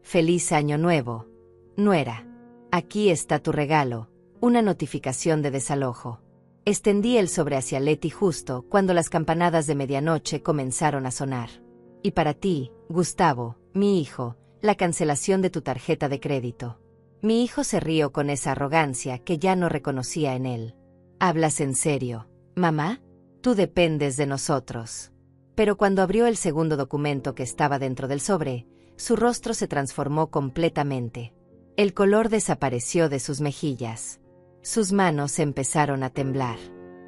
Feliz Año Nuevo, nuera. Aquí está tu regalo, una notificación de desalojo. Extendí el sobre hacia Letty justo cuando las campanadas de medianoche comenzaron a sonar. Y para ti, Gustavo, mi hijo, la cancelación de tu tarjeta de crédito. Mi hijo se rió con esa arrogancia que ya no reconocía en él. ¿Hablas en serio, mamá? Tú dependes de nosotros. Pero cuando abrió el segundo documento que estaba dentro del sobre, su rostro se transformó completamente. El color desapareció de sus mejillas. Sus manos empezaron a temblar.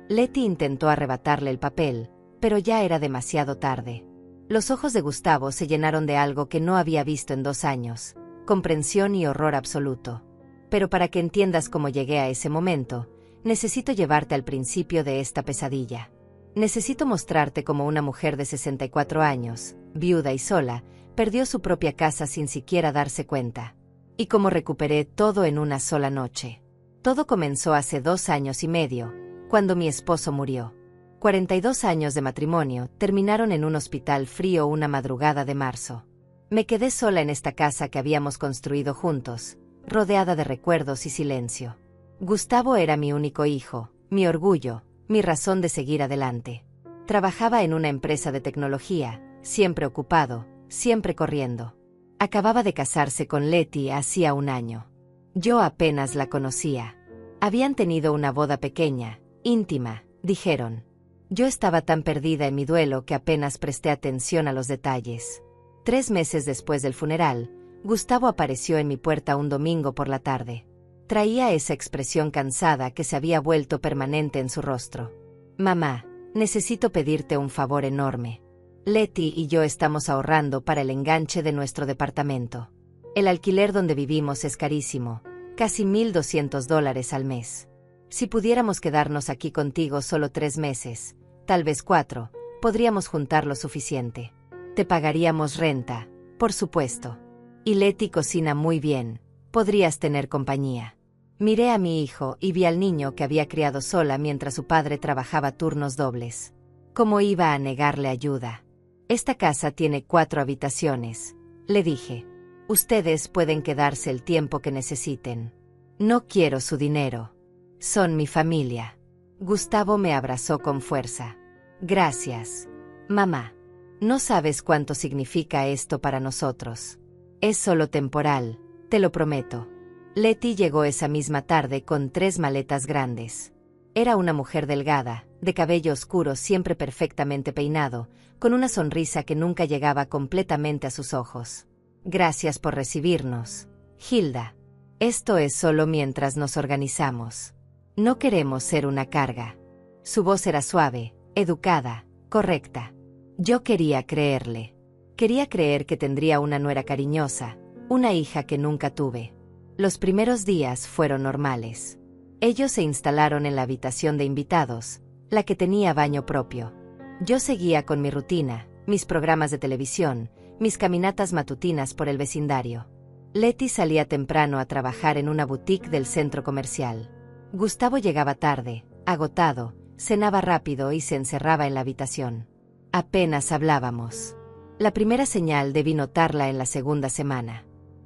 Letty intentó arrebatarle el papel, pero ya era demasiado tarde. Los ojos de Gustavo se llenaron de algo que no había visto en 2 años, comprensión y horror absoluto. Pero para que entiendas cómo llegué a ese momento, necesito llevarte al principio de esta pesadilla. Necesito mostrarte cómo una mujer de 64 años, viuda y sola, perdió su propia casa sin siquiera darse cuenta. Y cómo recuperé todo en una sola noche. Todo comenzó hace 2 años y medio, cuando mi esposo murió. 42 años de matrimonio terminaron en un hospital frío una madrugada de marzo. Me quedé sola en esta casa que habíamos construido juntos, rodeada de recuerdos y silencio. Gustavo era mi único hijo, mi orgullo, mi razón de seguir adelante. Trabajaba en una empresa de tecnología, siempre ocupado, siempre corriendo. Acababa de casarse con Letty hacía 1 año. Yo apenas la conocía. Habían tenido una boda pequeña, íntima, dijeron. Yo estaba tan perdida en mi duelo que apenas presté atención a los detalles. 3 meses después del funeral, Gustavo apareció en mi puerta un domingo por la tarde. Traía esa expresión cansada que se había vuelto permanente en su rostro. Mamá, necesito pedirte un favor enorme. Letty y yo estamos ahorrando para el enganche de nuestro departamento. El alquiler donde vivimos es carísimo, casi $1,200 al mes. Si pudiéramos quedarnos aquí contigo solo 3 meses, tal vez 4, podríamos juntar lo suficiente. Te pagaríamos renta, por supuesto. Y Letty cocina muy bien, podrías tener compañía. Miré a mi hijo y vi al niño que había criado sola mientras su padre trabajaba turnos dobles. ¿Cómo iba a negarle ayuda? Esta casa tiene 4 habitaciones, le dije. Ustedes pueden quedarse el tiempo que necesiten. No quiero su dinero. Son mi familia. Gustavo me abrazó con fuerza. Gracias, mamá. No sabes cuánto significa esto para nosotros. Es solo temporal, te lo prometo. Letty llegó esa misma tarde con 3 maletas grandes. Era una mujer delgada, de cabello oscuro siempre perfectamente peinado, con una sonrisa que nunca llegaba completamente a sus ojos. Gracias por recibirnos, Hilda. Esto es solo mientras nos organizamos. No queremos ser una carga. Su voz era suave, educada, correcta. Yo quería creerle. Quería creer que tendría una nuera cariñosa, una hija que nunca tuve. Los primeros días fueron normales. Ellos se instalaron en la habitación de invitados, la que tenía baño propio. Yo seguía con mi rutina, mis programas de televisión, mis caminatas matutinas por el vecindario. Letty salía temprano a trabajar en una boutique del centro comercial. Gustavo llegaba tarde, agotado, cenaba rápido y se encerraba en la habitación. Apenas hablábamos. La primera señal debí notarla en la segunda semana.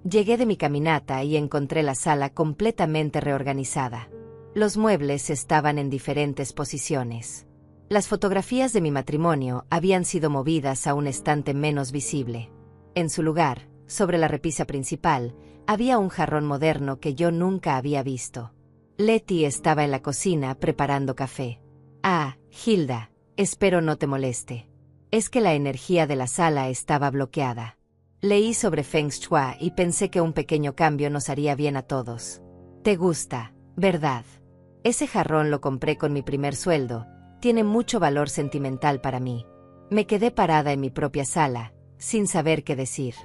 Llegué de mi caminata y encontré la sala completamente reorganizada. Los muebles estaban en diferentes posiciones. Las fotografías de mi matrimonio habían sido movidas a un estante menos visible. En su lugar, sobre la repisa principal, había un jarrón moderno que yo nunca había visto. Letty estaba en la cocina preparando café. Ah, Hilda, espero no te moleste. Es que la energía de la sala estaba bloqueada. Leí sobre Feng Shui y pensé que un pequeño cambio nos haría bien a todos. ¿Te gusta, verdad? Ese jarrón lo compré con mi primer sueldo, tiene mucho valor sentimental para mí. Me quedé parada en mi propia sala, sin saber qué decir.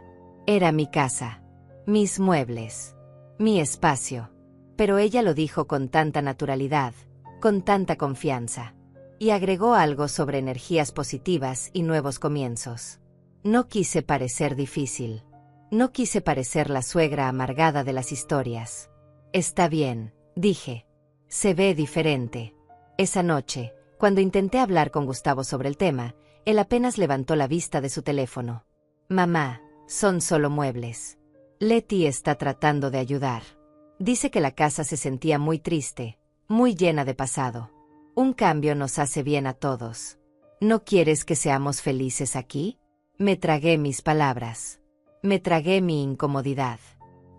Era mi casa, mis muebles, mi espacio. Pero ella lo dijo con tanta naturalidad, con tanta confianza. Y agregó algo sobre energías positivas y nuevos comienzos. No quise parecer difícil. No quise parecer la suegra amargada de las historias. Está bien, dije. Se ve diferente. Esa noche, cuando intenté hablar con Gustavo sobre el tema, él apenas levantó la vista de su teléfono. Mamá, son solo muebles. Letty está tratando de ayudar. Dice que la casa se sentía muy triste, muy llena de pasado. Un cambio nos hace bien a todos. ¿No quieres que seamos felices aquí? Me tragué mis palabras. Me tragué mi incomodidad.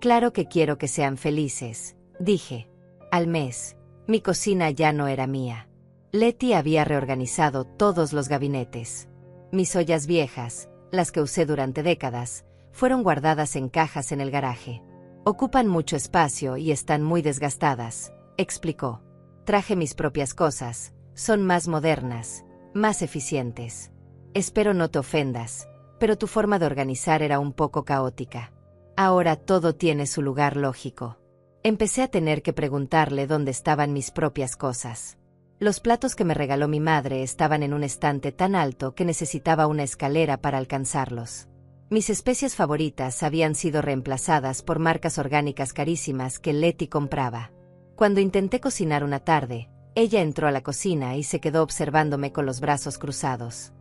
Claro que quiero que sean felices, dije. Al mes, mi cocina ya no era mía. Letty había reorganizado todos los gabinetes. Mis ollas viejas, las que usé durante décadas, fueron guardadas en cajas en el garaje. Ocupan mucho espacio y están muy desgastadas, explicó. Traje mis propias cosas, son más modernas, más eficientes. Espero no te ofendas, pero tu forma de organizar era un poco caótica. Ahora todo tiene su lugar lógico. Empecé a tener que preguntarle dónde estaban mis propias cosas. Los platos que me regaló mi madre estaban en un estante tan alto que necesitaba una escalera para alcanzarlos. Mis especias favoritas habían sido reemplazadas por marcas orgánicas carísimas que Letty compraba. Cuando intenté cocinar una tarde, ella entró a la cocina y se quedó observándome con los brazos cruzados.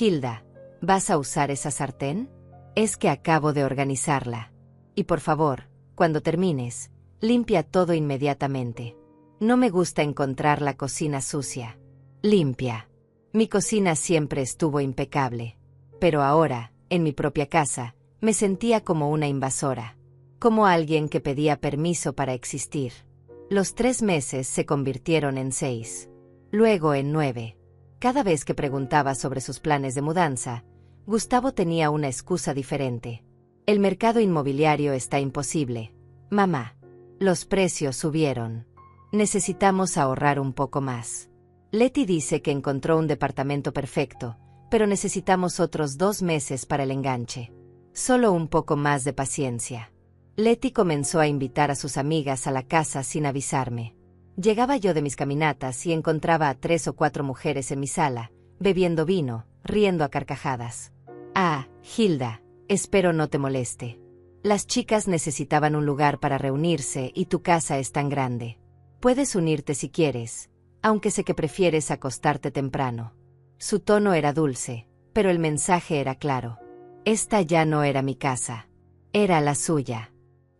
Hilda, ¿vas a usar esa sartén? Es que acabo de organizarla. Y por favor, cuando termines, limpia todo inmediatamente. No me gusta encontrar la cocina sucia. Limpia. Mi cocina siempre estuvo impecable. Pero ahora, en mi propia casa, me sentía como una invasora. Como alguien que pedía permiso para existir. Los 3 meses se convirtieron en 6. Luego en 9. Cada vez que preguntaba sobre sus planes de mudanza, Gustavo tenía una excusa diferente. El mercado inmobiliario está imposible. Mamá, los precios subieron. Necesitamos ahorrar un poco más. Letty dice que encontró un departamento perfecto, pero necesitamos otros 2 meses para el enganche. Solo un poco más de paciencia. Letty comenzó a invitar a sus amigas a la casa sin avisarme. Llegaba yo de mis caminatas y encontraba a 3 o 4 mujeres en mi sala, bebiendo vino, riendo a carcajadas. Ah, Hilda, espero no te moleste. Las chicas necesitaban un lugar para reunirse y tu casa es tan grande. Puedes unirte si quieres, aunque sé que prefieres acostarte temprano. Su tono era dulce, pero el mensaje era claro. Esta ya no era mi casa. Era la suya.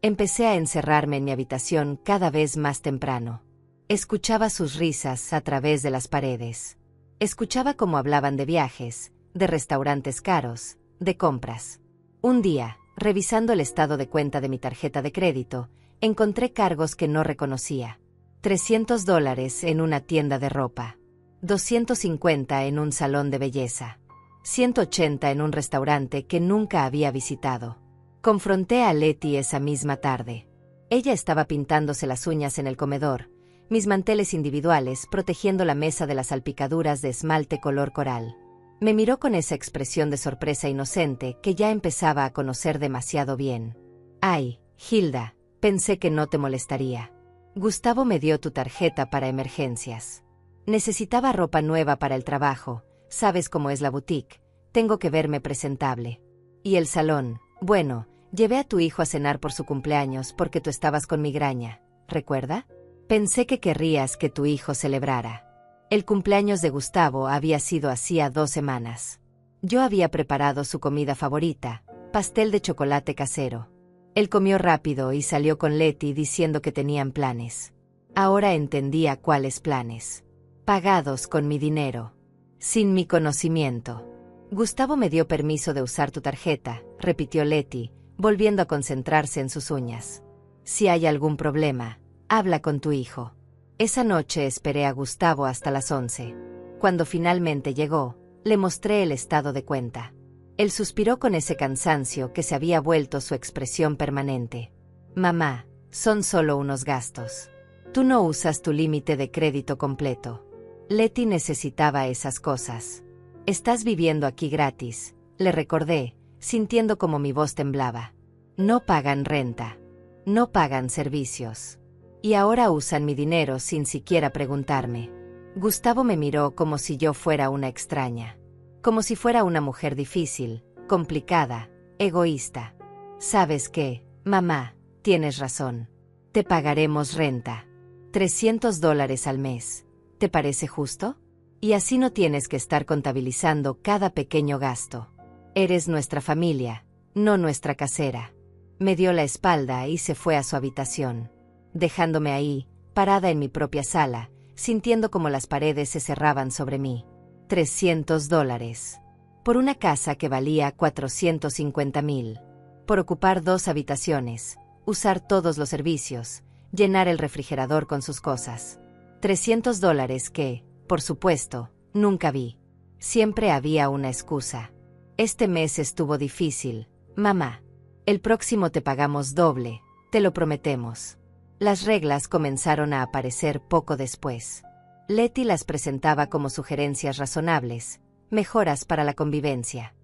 Empecé a encerrarme en mi habitación cada vez más temprano. Escuchaba sus risas a través de las paredes. Escuchaba cómo hablaban de viajes, de restaurantes caros, de compras. Un día, revisando el estado de cuenta de mi tarjeta de crédito, encontré cargos que no reconocía. $300 en una tienda de ropa. 250 en un salón de belleza. 180 en un restaurante que nunca había visitado. Confronté a Letty esa misma tarde. Ella estaba pintándose las uñas en el comedor, mis manteles individuales protegiendo la mesa de las salpicaduras de esmalte color coral. Me miró con esa expresión de sorpresa inocente que ya empezaba a conocer demasiado bien. Ay, Hilda, pensé que no te molestaría. Gustavo me dio tu tarjeta para emergencias. Necesitaba ropa nueva para el trabajo, sabes cómo es la boutique, tengo que verme presentable. Y el salón, bueno, llevé a tu hijo a cenar por su cumpleaños porque tú estabas con migraña, ¿recuerda? Pensé que querrías que tu hijo celebrara. El cumpleaños de Gustavo había sido hacía 2 semanas. Yo había preparado su comida favorita, pastel de chocolate casero. Él comió rápido y salió con Letty diciendo que tenían planes. Ahora entendía cuáles planes. Pagados con mi dinero. Sin mi conocimiento. Gustavo me dio permiso de usar tu tarjeta, repitió Letty, volviendo a concentrarse en sus uñas. Si hay algún problema, habla con tu hijo. Esa noche esperé a Gustavo hasta las 11. Cuando finalmente llegó, le mostré el estado de cuenta. Él suspiró con ese cansancio que se había vuelto su expresión permanente. Mamá, son solo unos gastos. Tú no usas tu límite de crédito completo. Letty necesitaba esas cosas. Estás viviendo aquí gratis, le recordé, sintiendo como mi voz temblaba. No pagan renta. No pagan servicios. Y ahora usan mi dinero sin siquiera preguntarme. Gustavo me miró como si yo fuera una extraña. Como si fuera una mujer difícil, complicada, egoísta. ¿Sabes qué, mamá? Tienes razón. Te pagaremos renta. $300 al mes. ¿Te parece justo? Y así no tienes que estar contabilizando cada pequeño gasto. Eres nuestra familia, no nuestra casera. Me dio la espalda y se fue a su habitación, dejándome ahí, parada en mi propia sala, sintiendo como las paredes se cerraban sobre mí. $300. Por una casa que valía $450,000. Por ocupar 2 habitaciones, usar todos los servicios, llenar el refrigerador con sus cosas. $300 que, por supuesto, nunca vi. Siempre había una excusa. Este mes estuvo difícil, mamá. El próximo te pagamos doble, te lo prometemos. Las reglas comenzaron a aparecer poco después. Letty las presentaba como sugerencias razonables, mejoras para la convivencia.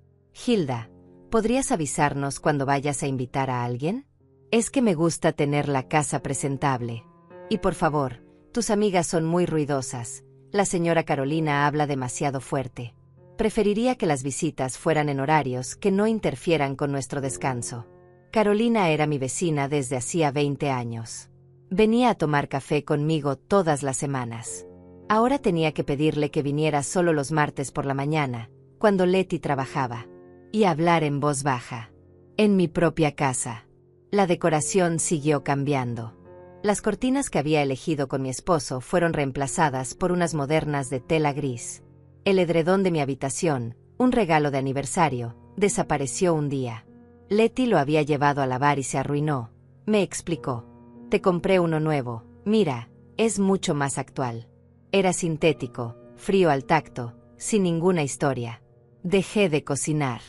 Hilda, ¿podrías avisarnos cuando vayas a invitar a alguien? Es que me gusta tener la casa presentable. Y por favor, tus amigas son muy ruidosas. La señora Carolina habla demasiado fuerte. Preferiría que las visitas fueran en horarios que no interfieran con nuestro descanso. Carolina era mi vecina desde hacía 20 años. Venía a tomar café conmigo todas las semanas. Ahora tenía que pedirle que viniera solo los martes por la mañana, cuando Letty trabajaba, y hablar en voz baja. En mi propia casa. La decoración siguió cambiando. Las cortinas que había elegido con mi esposo fueron reemplazadas por unas modernas de tela gris. El edredón de mi habitación, un regalo de aniversario, desapareció un día. Letty lo había llevado a lavar y se arruinó. Me explicó. Te compré uno nuevo, mira, es mucho más actual. Era sintético, frío al tacto, sin ninguna historia. Dejé de cocinar.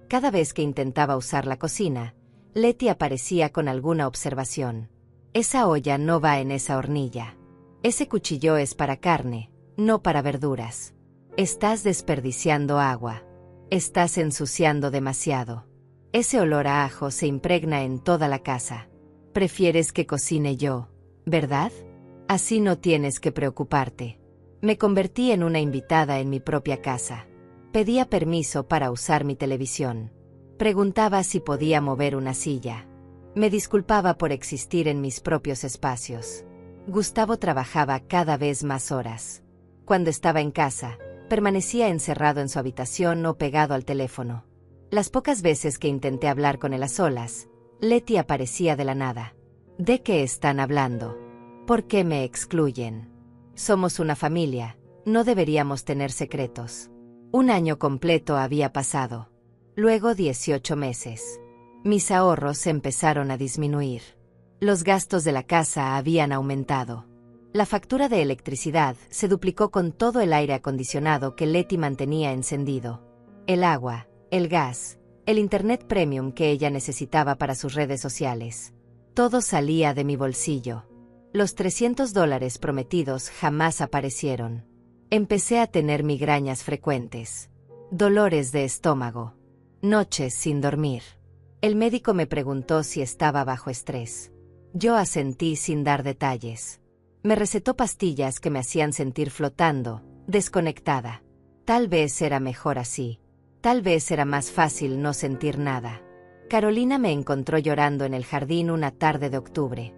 Cada vez que intentaba usar la cocina, Letty aparecía con alguna observación. Esa olla no va en esa hornilla. Ese cuchillo es para carne, no para verduras. Estás desperdiciando agua. Estás ensuciando demasiado. Ese olor a ajo se impregna en toda la casa. Prefieres que cocine yo, ¿verdad? Así no tienes que preocuparte. Me convertí en una invitada en mi propia casa. Pedía permiso para usar mi televisión. Preguntaba si podía mover una silla. Me disculpaba por existir en mis propios espacios. Gustavo trabajaba cada vez más horas. Cuando estaba en casa, permanecía encerrado en su habitación o pegado al teléfono. Las pocas veces que intenté hablar con él a solas, Letty aparecía de la nada. ¿De qué están hablando? ¿Por qué me excluyen? Somos una familia, no deberíamos tener secretos. 1 año completo había pasado. Luego 18 meses. Mis ahorros empezaron a disminuir. Los gastos de la casa habían aumentado. La factura de electricidad se duplicó con todo el aire acondicionado que Letty mantenía encendido. El agua, el gas, el internet premium que ella necesitaba para sus redes sociales. Todo salía de mi bolsillo. Los $300 prometidos jamás aparecieron. Empecé a tener migrañas frecuentes, dolores de estómago, noches sin dormir. El médico me preguntó si estaba bajo estrés. Yo asentí sin dar detalles. Me recetó pastillas que me hacían sentir flotando, desconectada. Tal vez era mejor así. Tal vez era más fácil no sentir nada. Carolina me encontró llorando en el jardín una tarde de octubre.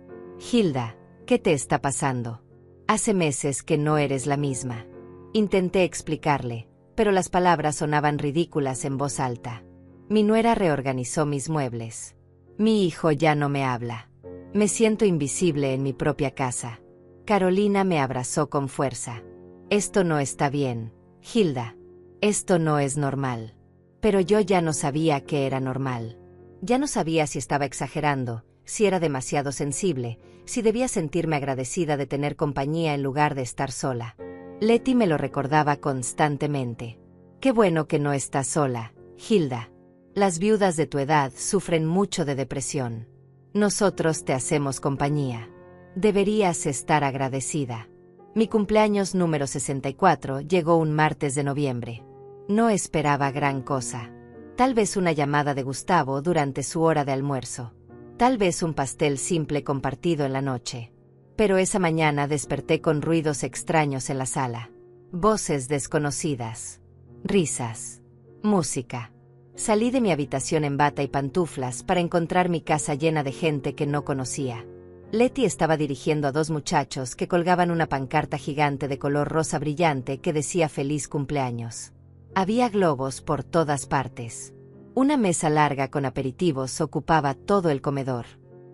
Hilda, ¿qué te está pasando? Hace meses que no eres la misma. Intenté explicarle, pero las palabras sonaban ridículas en voz alta. Mi nuera reorganizó mis muebles. Mi hijo ya no me habla. Me siento invisible en mi propia casa. Carolina me abrazó con fuerza. Esto no está bien, Hilda. Esto no es normal. Pero yo ya no sabía qué era normal. Ya no sabía si estaba exagerando, si era demasiado sensible, si debía sentirme agradecida de tener compañía en lugar de estar sola. Letty me lo recordaba constantemente. Qué bueno que no estás sola, Hilda. Las viudas de tu edad sufren mucho de depresión. Nosotros te hacemos compañía. Deberías estar agradecida. Mi cumpleaños número 64 llegó un martes de noviembre. No esperaba gran cosa. Tal vez una llamada de Gustavo durante su hora de almuerzo. Tal vez un pastel simple compartido en la noche. Pero esa mañana desperté con ruidos extraños en la sala. Voces desconocidas. Risas. Música. Salí de mi habitación en bata y pantuflas para encontrar mi casa llena de gente que no conocía. Letty estaba dirigiendo a 2 muchachos que colgaban una pancarta gigante de color rosa brillante que decía feliz cumpleaños. Había globos por todas partes. Una mesa larga con aperitivos ocupaba todo el comedor.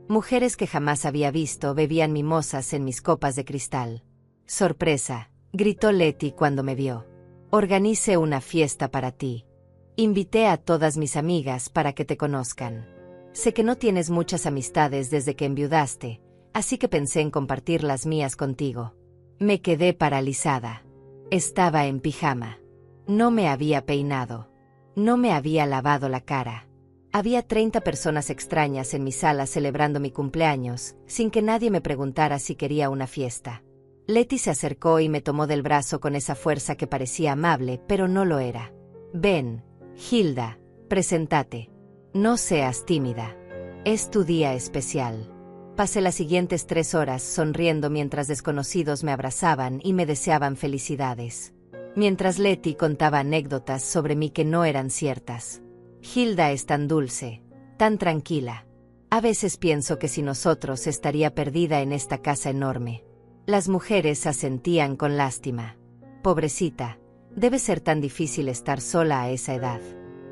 Mujeres que jamás había visto bebían mimosas en mis copas de cristal. «Sorpresa», gritó Letty cuando me vio. «Organice una fiesta para ti. Invité a todas mis amigas para que te conozcan. Sé que no tienes muchas amistades desde que enviudaste, así que pensé en compartir las mías contigo». Me quedé paralizada. Estaba en pijama. No me había peinado. No me había lavado la cara. Había 30 personas extrañas en mi sala celebrando mi cumpleaños, sin que nadie me preguntara si quería una fiesta. Letty se acercó y me tomó del brazo con esa fuerza que parecía amable, pero no lo era. «Ven, Hilda, preséntate. No seas tímida. Es tu día especial». Pasé las siguientes 3 horas sonriendo mientras desconocidos me abrazaban y me deseaban felicidades. Mientras Letty contaba anécdotas sobre mí que no eran ciertas. «Hilda es tan dulce, tan tranquila. A veces pienso que sin nosotros estaría perdida en esta casa enorme». Las mujeres asentían con lástima. «Pobrecita, debe ser tan difícil estar sola a esa edad.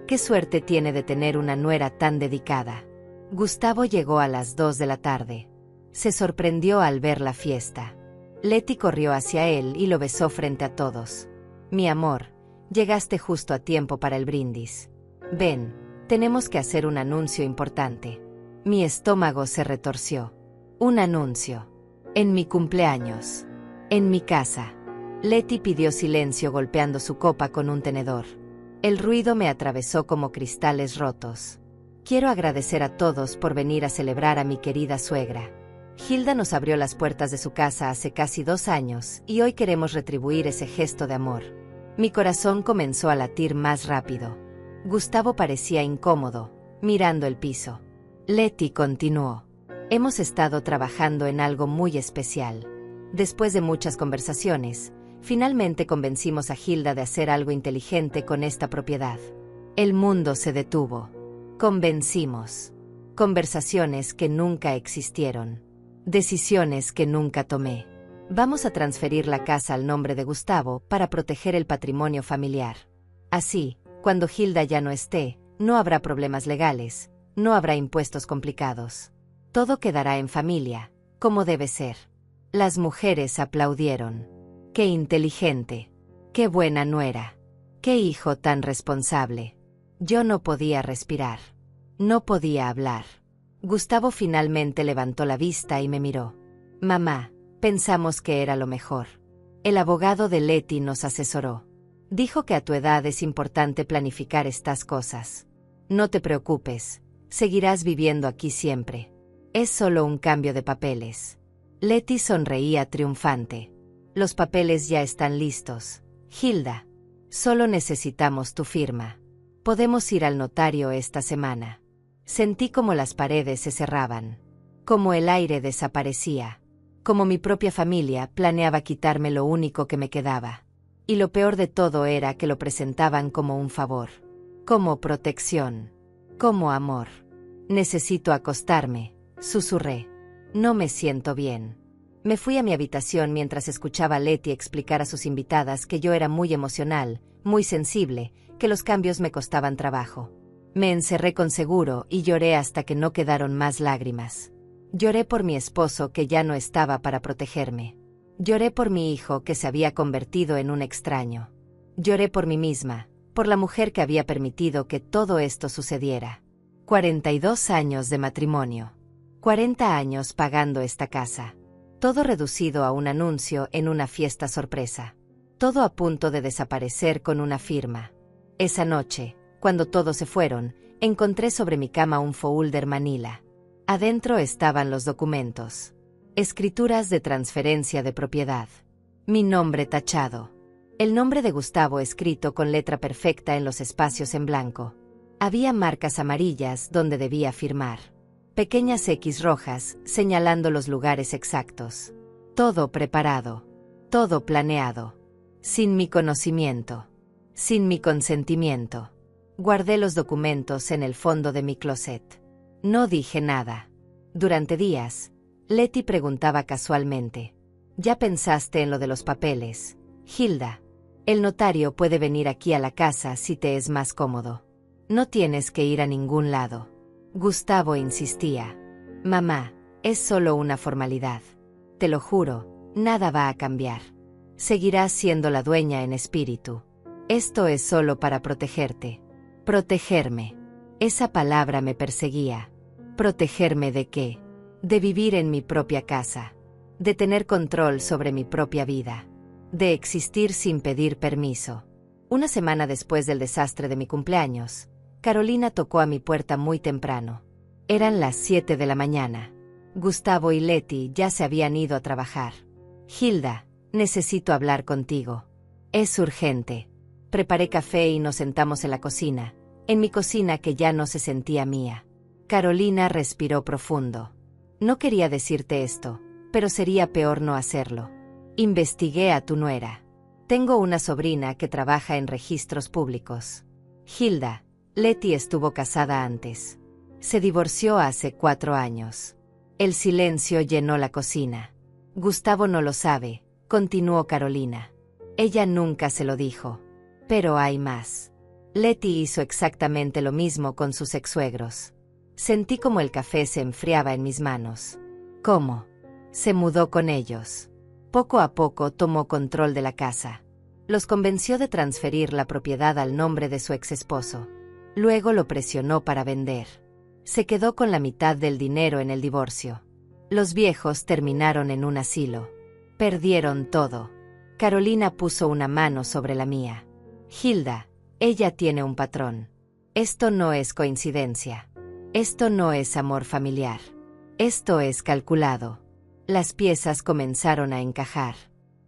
Qué suerte tiene de tener una nuera tan dedicada». Gustavo llegó a las 2 de la tarde. Se sorprendió al ver la fiesta. Letty corrió hacia él y lo besó frente a todos. «Mi amor, llegaste justo a tiempo para el brindis. Ven, tenemos que hacer un anuncio importante». Mi estómago se retorció. Un anuncio. En mi cumpleaños. En mi casa. Letty pidió silencio golpeando su copa con un tenedor. El ruido me atravesó como cristales rotos. «Quiero agradecer a todos por venir a celebrar a mi querida suegra. Hilda nos abrió las puertas de su casa hace casi 2 años y hoy queremos retribuir ese gesto de amor». Mi corazón comenzó a latir más rápido. Gustavo parecía incómodo, mirando el piso. Letty continuó. «Hemos estado trabajando en algo muy especial. Después de muchas conversaciones, finalmente convencimos a Hilda de hacer algo inteligente con esta propiedad». El mundo se detuvo. Convencimos. Conversaciones que nunca existieron. Decisiones que nunca tomé. Vamos a transferir la casa al nombre de Gustavo para proteger el patrimonio familiar. Así, cuando Hilda ya no esté, no habrá problemas legales, no habrá impuestos complicados. Todo quedará en familia, como debe ser. Las mujeres aplaudieron. «Qué inteligente. Qué buena nuera. Qué hijo tan responsable». Yo no podía respirar. No podía hablar. Gustavo finalmente levantó la vista y me miró. «Mamá, pensamos que era lo mejor. El abogado de Letty nos asesoró. Dijo que a tu edad es importante planificar estas cosas. No te preocupes, seguirás viviendo aquí siempre. Es solo un cambio de papeles». Letty sonreía triunfante. «Los papeles ya están listos, Hilda. Solo necesitamos tu firma. Podemos ir al notario esta semana». Sentí como las paredes se cerraban. Como el aire desaparecía. Como mi propia familia planeaba quitarme lo único que me quedaba. Y lo peor de todo era que lo presentaban como un favor. Como protección. Como amor. «Necesito acostarme», susurré. «No me siento bien». Me fui a mi habitación mientras escuchaba a Letty explicar a sus invitadas que yo era muy emocional, muy sensible, que los cambios me costaban trabajo. Me encerré con seguro y lloré hasta que no quedaron más lágrimas. Lloré por mi esposo que ya no estaba para protegerme. Lloré por mi hijo que se había convertido en un extraño. Lloré por mí misma, por la mujer que había permitido que todo esto sucediera. 42 años de matrimonio. 40 años pagando esta casa. Todo reducido a un anuncio en una fiesta sorpresa. Todo a punto de desaparecer con una firma. Esa noche, cuando todos se fueron, encontré sobre mi cama un folder manila. Adentro estaban los documentos. Escrituras de transferencia de propiedad. Mi nombre tachado. El nombre de Gustavo escrito con letra perfecta en los espacios en blanco. Había marcas amarillas donde debía firmar. Pequeñas X rojas señalando los lugares exactos. Todo preparado. Todo planeado. Sin mi conocimiento. Sin mi consentimiento. Guardé los documentos en el fondo de mi closet. No dije nada. Durante días, Letty preguntaba casualmente. «¿Ya pensaste en lo de los papeles, Hilda? El notario puede venir aquí a la casa si te es más cómodo». No tienes que ir a ningún lado. Gustavo insistía. Mamá, es solo una formalidad. Te lo juro, nada va a cambiar. Seguirás siendo la dueña en espíritu. Esto es solo para protegerte. Protegerme. Esa palabra me perseguía. ¿Protegerme de qué? De vivir en mi propia casa. De tener control sobre mi propia vida. De existir sin pedir permiso. Una semana después del desastre de mi cumpleaños, Carolina tocó a mi puerta muy temprano. Eran las 7 de la mañana. Gustavo y Leti ya se habían ido a trabajar. Hilda, necesito hablar contigo. Es urgente. Preparé café y nos sentamos en la cocina, en mi cocina que ya no se sentía mía. Carolina respiró profundo. No quería decirte esto, pero sería peor no hacerlo. Investigué a tu nuera. Tengo una sobrina que trabaja en registros públicos. Hilda, Leti estuvo casada antes. Se divorció hace 4 años. El silencio llenó la cocina. Gustavo no lo sabe, continuó Carolina. Ella nunca se lo dijo. Pero hay más. Leti hizo exactamente lo mismo con sus ex-suegros. Sentí como el café se enfriaba en mis manos. ¿Cómo? Se mudó con ellos. Poco a poco tomó control de la casa. Los convenció de transferir la propiedad al nombre de su ex-esposo. Luego lo presionó para vender. Se quedó con la mitad del dinero en el divorcio. Los viejos terminaron en un asilo. Perdieron todo. Carolina puso una mano sobre la mía. Hilda, ella tiene un patrón. Esto no es coincidencia. Esto no es amor familiar. Esto es calculado. Las piezas comenzaron a encajar.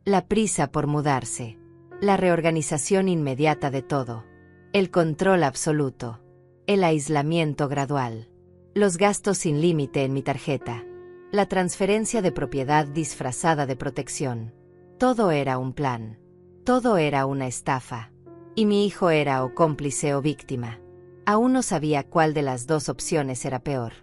La prisa por mudarse. La reorganización inmediata de todo. El control absoluto. El aislamiento gradual. Los gastos sin límite en mi tarjeta. La transferencia de propiedad disfrazada de protección. Todo era un plan. Todo era una estafa. Y mi hijo era o cómplice o víctima. Aún no sabía cuál de las dos opciones era peor.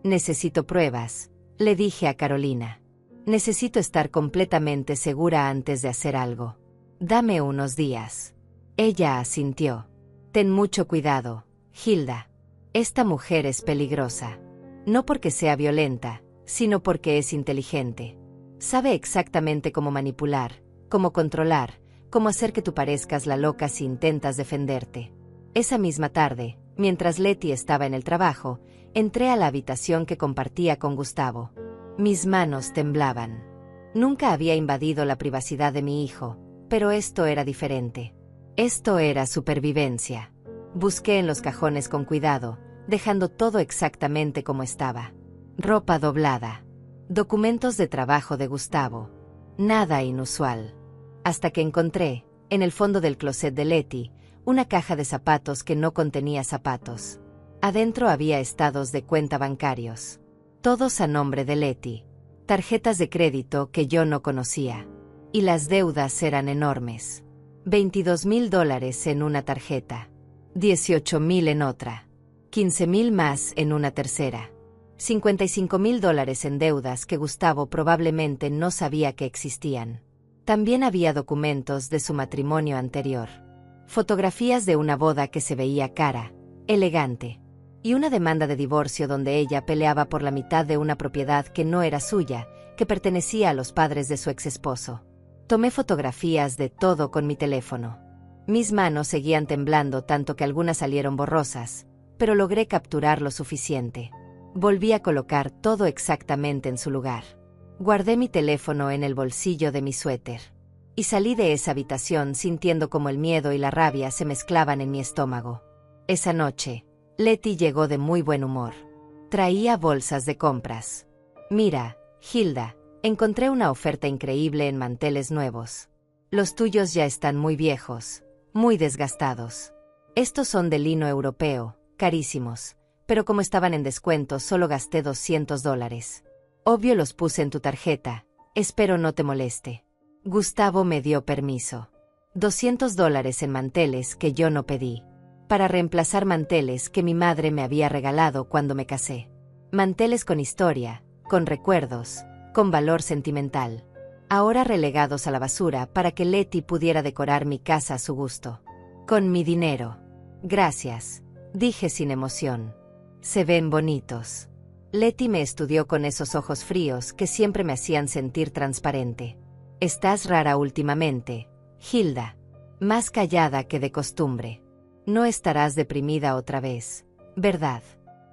Necesito pruebas, le dije a Carolina. Necesito estar completamente segura antes de hacer algo. Dame unos días. Ella asintió. Ten mucho cuidado, Hilda. Esta mujer es peligrosa. No porque sea violenta, sino porque es inteligente. Sabe exactamente cómo manipular, cómo controlar, cómo hacer que tú parezcas la loca si intentas defenderte. Esa misma tarde, mientras Leti estaba en el trabajo, entré a la habitación que compartía con Gustavo. Mis manos temblaban. Nunca había invadido la privacidad de mi hijo, pero esto era diferente. Esto era supervivencia. Busqué en los cajones con cuidado, dejando todo exactamente como estaba. Ropa doblada. Documentos de trabajo de Gustavo. Nada inusual. Hasta que encontré, en el fondo del closet de Leti, una caja de zapatos que no contenía zapatos. Adentro había estados de cuenta bancarios. Todos a nombre de Leti. Tarjetas de crédito que yo no conocía. Y las deudas eran enormes. $22,000 en una tarjeta. 18,000 en otra. 15,000 más en una tercera. $55,000 en deudas que Gustavo probablemente no sabía que existían. También había documentos de su matrimonio anterior. Fotografías de una boda que se veía cara, elegante. Y una demanda de divorcio donde ella peleaba por la mitad de una propiedad que no era suya, que pertenecía a los padres de su exesposo. Tomé fotografías de todo con mi teléfono. Mis manos seguían temblando tanto que algunas salieron borrosas, pero logré capturar lo suficiente. Volví a colocar todo exactamente en su lugar. Guardé mi teléfono en el bolsillo de mi suéter. Y salí de esa habitación sintiendo como el miedo y la rabia se mezclaban en mi estómago. Esa noche, Leti llegó de muy buen humor. Traía bolsas de compras. Mira, Hilda, encontré una oferta increíble en manteles nuevos. Los tuyos ya están muy viejos, muy desgastados. Estos son de lino europeo, carísimos, pero como estaban en descuento solo gasté $200. Obvio los puse en tu tarjeta, espero no te moleste. Gustavo me dio permiso. $200 en manteles que yo no pedí. Para reemplazar manteles que mi madre me había regalado cuando me casé. Manteles con historia, con recuerdos, con valor sentimental. Ahora relegados a la basura para que Leti pudiera decorar mi casa a su gusto. Con mi dinero. Gracias. dije sin emoción. Se ven bonitos. Letty me estudió con esos ojos fríos que siempre me hacían sentir transparente. Estás rara últimamente, Hilda. Más callada que de costumbre. No estarás deprimida otra vez, ¿verdad?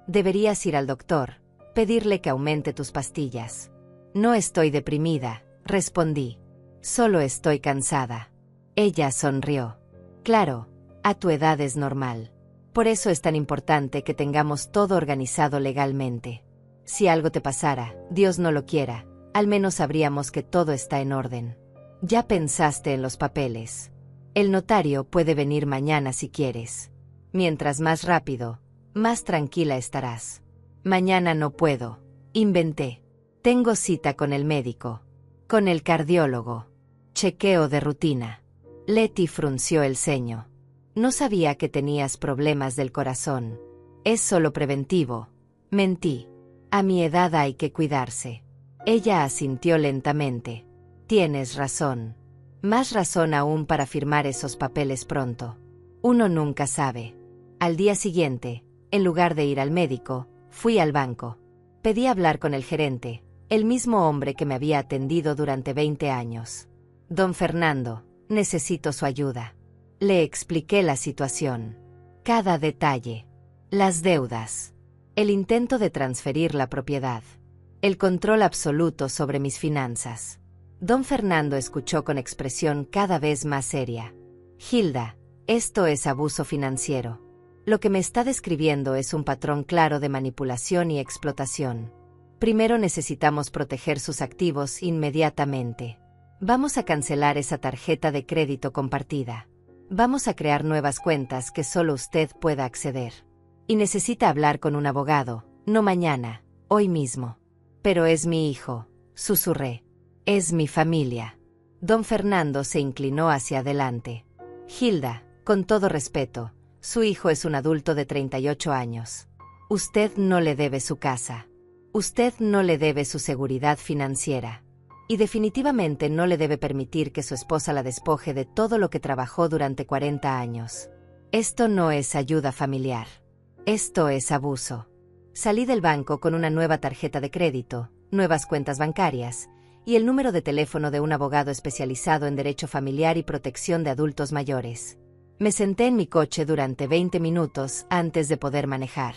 Deberías ir al doctor, pedirle que aumente tus pastillas. No estoy deprimida, respondí. Solo estoy cansada. Ella sonrió. Claro, a tu edad es normal. Por eso es tan importante que tengamos todo organizado legalmente. Si algo te pasara, Dios no lo quiera, al menos sabríamos que todo está en orden. Ya pensaste en los papeles. El notario puede venir mañana si quieres. Mientras más rápido, más tranquila estarás. Mañana no puedo, inventé. Tengo cita con el médico. Con el cardiólogo. Chequeo de rutina. Letty frunció el ceño. No sabía que tenías problemas del corazón. Es solo preventivo. Mentí. A mi edad hay que cuidarse. Ella asintió lentamente. Tienes razón. Más razón aún para firmar esos papeles pronto. Uno nunca sabe. Al día siguiente, en lugar de ir al médico, fui al banco. Pedí hablar con el gerente, el mismo hombre que me había atendido durante 20 años. Don Fernando, necesito su ayuda. Le expliqué la situación. Cada detalle. Las deudas. El intento de transferir la propiedad. El control absoluto sobre mis finanzas. Don Fernando escuchó con expresión cada vez más seria. Hilda, esto es abuso financiero. Lo que me está describiendo es un patrón claro de manipulación y explotación. Primero necesitamos proteger sus activos inmediatamente. Vamos a cancelar esa tarjeta de crédito compartida. Vamos a crear nuevas cuentas que solo usted pueda acceder. Y necesita hablar con un abogado, no mañana, hoy mismo. Pero es mi hijo, susurré. Es mi familia. Don Fernando se inclinó hacia adelante. Hilda, con todo respeto, su hijo es un adulto de 38 años. Usted no le debe su casa. Usted no le debe su seguridad financiera. Y definitivamente no le debe permitir que su esposa la despoje de todo lo que trabajó durante 40 años. Esto no es ayuda familiar. Esto es abuso. Salí del banco con una nueva tarjeta de crédito, nuevas cuentas bancarias, y el número de teléfono de un abogado especializado en derecho familiar y protección de adultos mayores. Me senté en mi coche durante 20 minutos antes de poder manejar.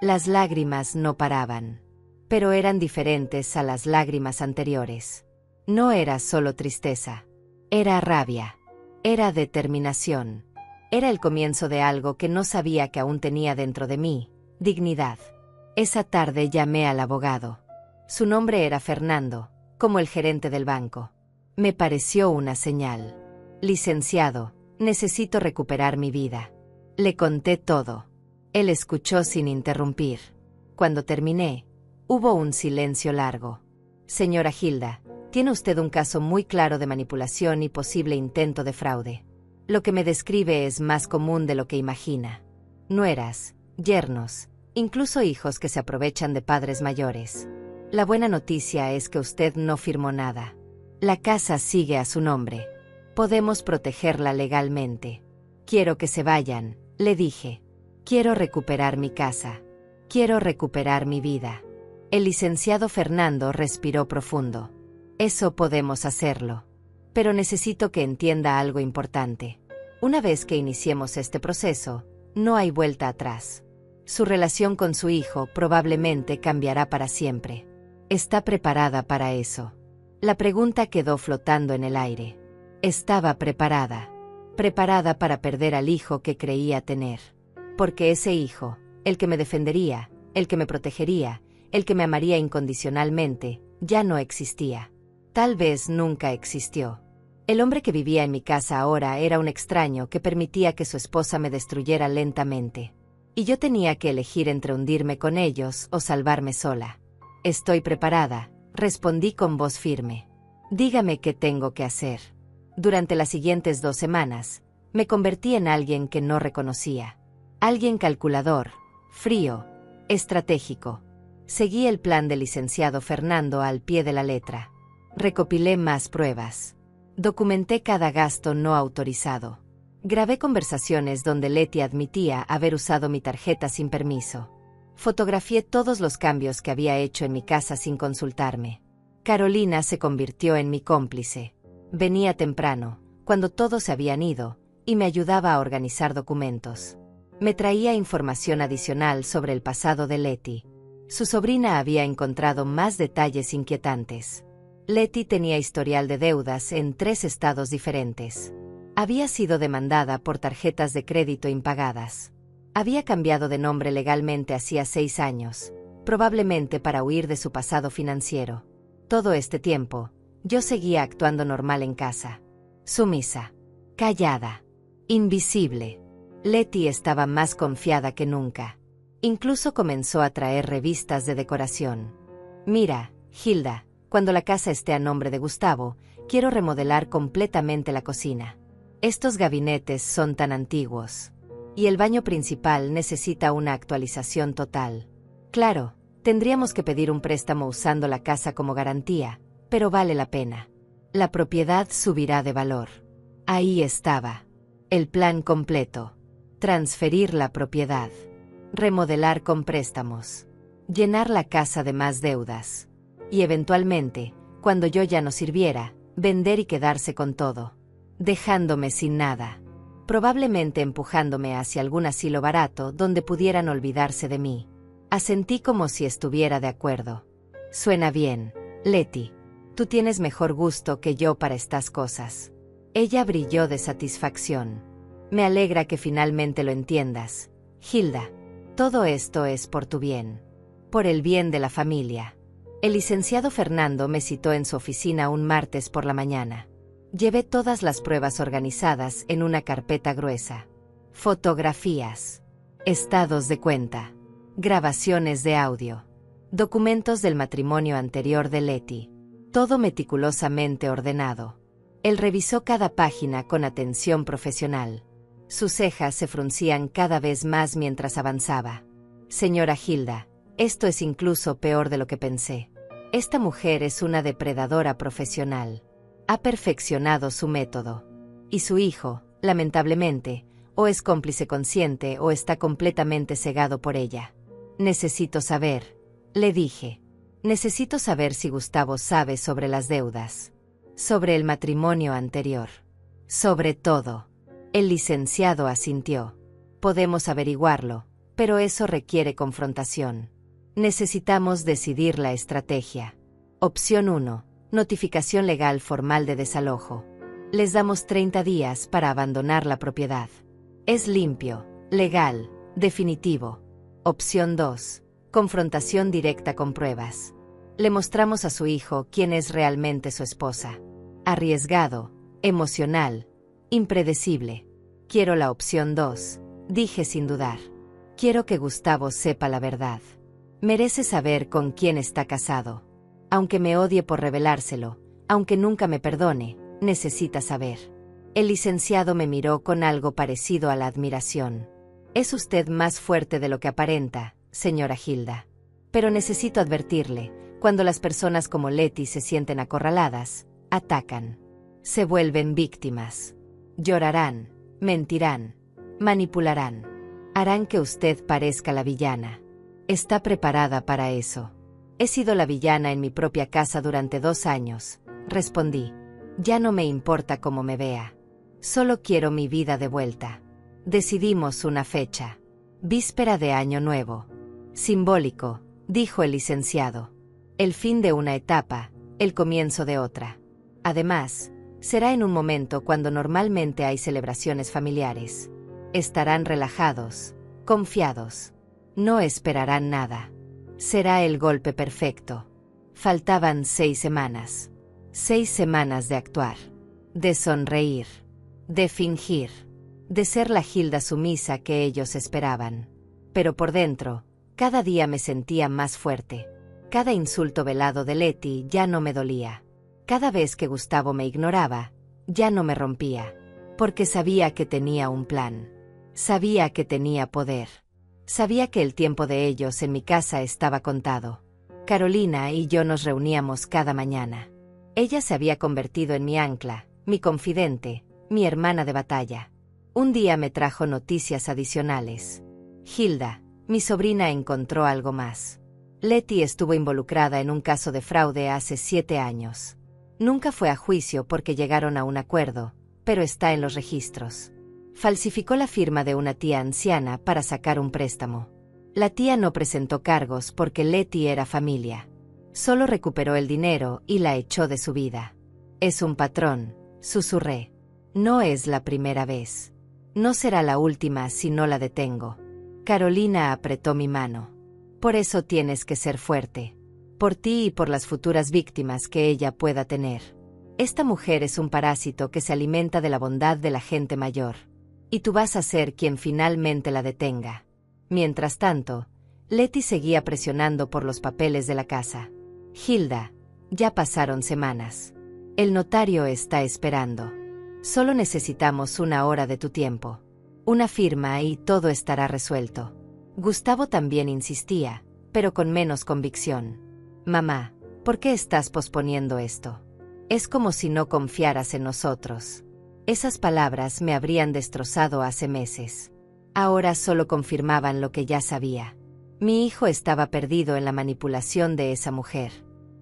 Las lágrimas no paraban. Pero eran diferentes a las lágrimas anteriores. No era solo tristeza. Era rabia. Era determinación. Era el comienzo de algo que no sabía que aún tenía dentro de mí, dignidad. Esa tarde llamé al abogado. Su nombre era Fernando, como el gerente del banco. Me pareció una señal. Licenciado, necesito recuperar mi vida. Le conté todo. Él escuchó sin interrumpir. Cuando terminé, hubo un silencio largo. Señora Hilda, tiene usted un caso muy claro de manipulación y posible intento de fraude. Lo que me describe es más común de lo que imagina. Nueras, yernos, incluso hijos que se aprovechan de padres mayores. La buena noticia es que usted no firmó nada. La casa sigue a su nombre. Podemos protegerla legalmente. Quiero que se vayan, le dije. Quiero recuperar mi casa. Quiero recuperar mi vida. El licenciado Fernando respiró profundo. Eso podemos hacerlo. Pero necesito que entienda algo importante. Una vez que iniciemos este proceso, no hay vuelta atrás. Su relación con su hijo probablemente cambiará para siempre. ¿Está preparada para eso? La pregunta quedó flotando en el aire. Estaba preparada. Preparada para perder al hijo que creía tener. Porque ese hijo, el que me defendería, el que me protegería, el que me amaría incondicionalmente, ya no existía. Tal vez nunca existió. El hombre que vivía en mi casa ahora era un extraño que permitía que su esposa me destruyera lentamente. Y yo tenía que elegir entre hundirme con ellos o salvarme sola. Estoy preparada, respondí con voz firme. Dígame qué tengo que hacer. Durante las siguientes 2 semanas, me convertí en alguien que no reconocía. Alguien calculador, frío, estratégico. Seguí el plan del licenciado Fernando al pie de la letra. Recopilé más pruebas. Documenté cada gasto no autorizado. Grabé conversaciones donde Letty admitía haber usado mi tarjeta sin permiso. Fotografié todos los cambios que había hecho en mi casa sin consultarme. Carolina se convirtió en mi cómplice. Venía temprano, cuando todos se habían ido, y me ayudaba a organizar documentos. Me traía información adicional sobre el pasado de Letty. Su sobrina había encontrado más detalles inquietantes. Letty tenía historial de deudas en 3 estados diferentes. Había sido demandada por tarjetas de crédito impagadas. Había cambiado de nombre legalmente hacía 6 años, probablemente para huir de su pasado financiero. Todo este tiempo, yo seguía actuando normal en casa. Sumisa. Callada. Invisible. Letty estaba más confiada que nunca. Incluso comenzó a traer revistas de decoración. Mira, Hilda, cuando la casa esté a nombre de Gustavo, quiero remodelar completamente la cocina. Estos gabinetes son tan antiguos. Y el baño principal necesita una actualización total. Claro, tendríamos que pedir un préstamo usando la casa como garantía, pero vale la pena. La propiedad subirá de valor. Ahí estaba. El plan completo. Transferir la propiedad. Remodelar con préstamos. Llenar la casa de más deudas. Y eventualmente, cuando yo ya no sirviera, vender y quedarse con todo. Dejándome sin nada. Probablemente empujándome hacia algún asilo barato donde pudieran olvidarse de mí. Asentí como si estuviera de acuerdo. Suena bien, Letty. Tú tienes mejor gusto que yo para estas cosas. Ella brilló de satisfacción. Me alegra que finalmente lo entiendas, Hilda. Todo esto es por tu bien. Por el bien de la familia. El licenciado Fernando me citó en su oficina un martes por la mañana. Llevé todas las pruebas organizadas en una carpeta gruesa. Fotografías. Estados de cuenta. Grabaciones de audio. Documentos del matrimonio anterior de Letty. Todo meticulosamente ordenado. Él revisó cada página con atención profesional. Sus cejas se fruncían cada vez más mientras avanzaba. Señora Hilda, esto es incluso peor de lo que pensé. Esta mujer es una depredadora profesional. Ha perfeccionado su método. Y su hijo, lamentablemente, o es cómplice consciente o está completamente cegado por ella. Necesito saber, le dije. Necesito saber si Gustavo sabe sobre las deudas. Sobre el matrimonio anterior. Sobre todo. El licenciado asintió. Podemos averiguarlo, pero eso requiere confrontación. Necesitamos decidir la estrategia. Opción 1. Notificación legal formal de desalojo. Les damos 30 días para abandonar la propiedad. Es limpio, legal, definitivo. Opción 2. Confrontación directa con pruebas. Le mostramos a su hijo quién es realmente su esposa. Arriesgado, emocional, impredecible. Quiero la opción 2, dije sin dudar. Quiero que Gustavo sepa la verdad. Merece saber con quién está casado. Aunque me odie por revelárselo, aunque nunca me perdone, necesita saber. El licenciado me miró con algo parecido a la admiración. Es usted más fuerte de lo que aparenta, señora Hilda. Pero necesito advertirle, cuando las personas como Letty se sienten acorraladas, atacan. Se vuelven víctimas. Llorarán, mentirán, manipularán. Harán que usted parezca la villana. Está preparada para eso. He sido la villana en mi propia casa durante 2 años, respondí. Ya no me importa cómo me vea. Solo quiero mi vida de vuelta. Decidimos una fecha. Víspera de Año Nuevo. Simbólico, dijo el licenciado. El fin de una etapa, el comienzo de otra. Además, será en un momento cuando normalmente hay celebraciones familiares. Estarán relajados, confiados. No esperarán nada. Será el golpe perfecto. Faltaban 6 semanas. 6 semanas de actuar. De sonreír. De fingir. De ser la Hilda sumisa que ellos esperaban. Pero por dentro, cada día me sentía más fuerte. Cada insulto velado de Letty ya no me dolía. Cada vez que Gustavo me ignoraba, ya no me rompía. Porque sabía que tenía un plan. Sabía que tenía poder. Sabía que el tiempo de ellos en mi casa estaba contado. Carolina y yo nos reuníamos cada mañana. Ella se había convertido en mi ancla, mi confidente, mi hermana de batalla. Un día me trajo noticias adicionales. Hilda, mi sobrina, encontró algo más. Letty estuvo involucrada en un caso de fraude hace 7 años. Nunca fue a juicio porque llegaron a un acuerdo, pero está en los registros. Falsificó la firma de una tía anciana para sacar un préstamo. La tía no presentó cargos porque Letty era familia. Solo recuperó el dinero y la echó de su vida. Es un patrón, susurré. No es la primera vez. No será la última si no la detengo. Carolina apretó mi mano. Por eso tienes que ser fuerte. Por ti y por las futuras víctimas que ella pueda tener. Esta mujer es un parásito que se alimenta de la bondad de la gente mayor. Y tú vas a ser quien finalmente la detenga. Mientras tanto, Letty seguía presionando por los papeles de la casa. Hilda, ya pasaron semanas. El notario está esperando. Solo necesitamos 1 hora de tu tiempo. Una firma y todo estará resuelto. Gustavo también insistía, pero con menos convicción. Mamá, ¿por qué estás posponiendo esto? Es como si no confiaras en nosotros. Esas palabras me habrían destrozado hace meses. Ahora solo confirmaban lo que ya sabía. Mi hijo estaba perdido en la manipulación de esa mujer.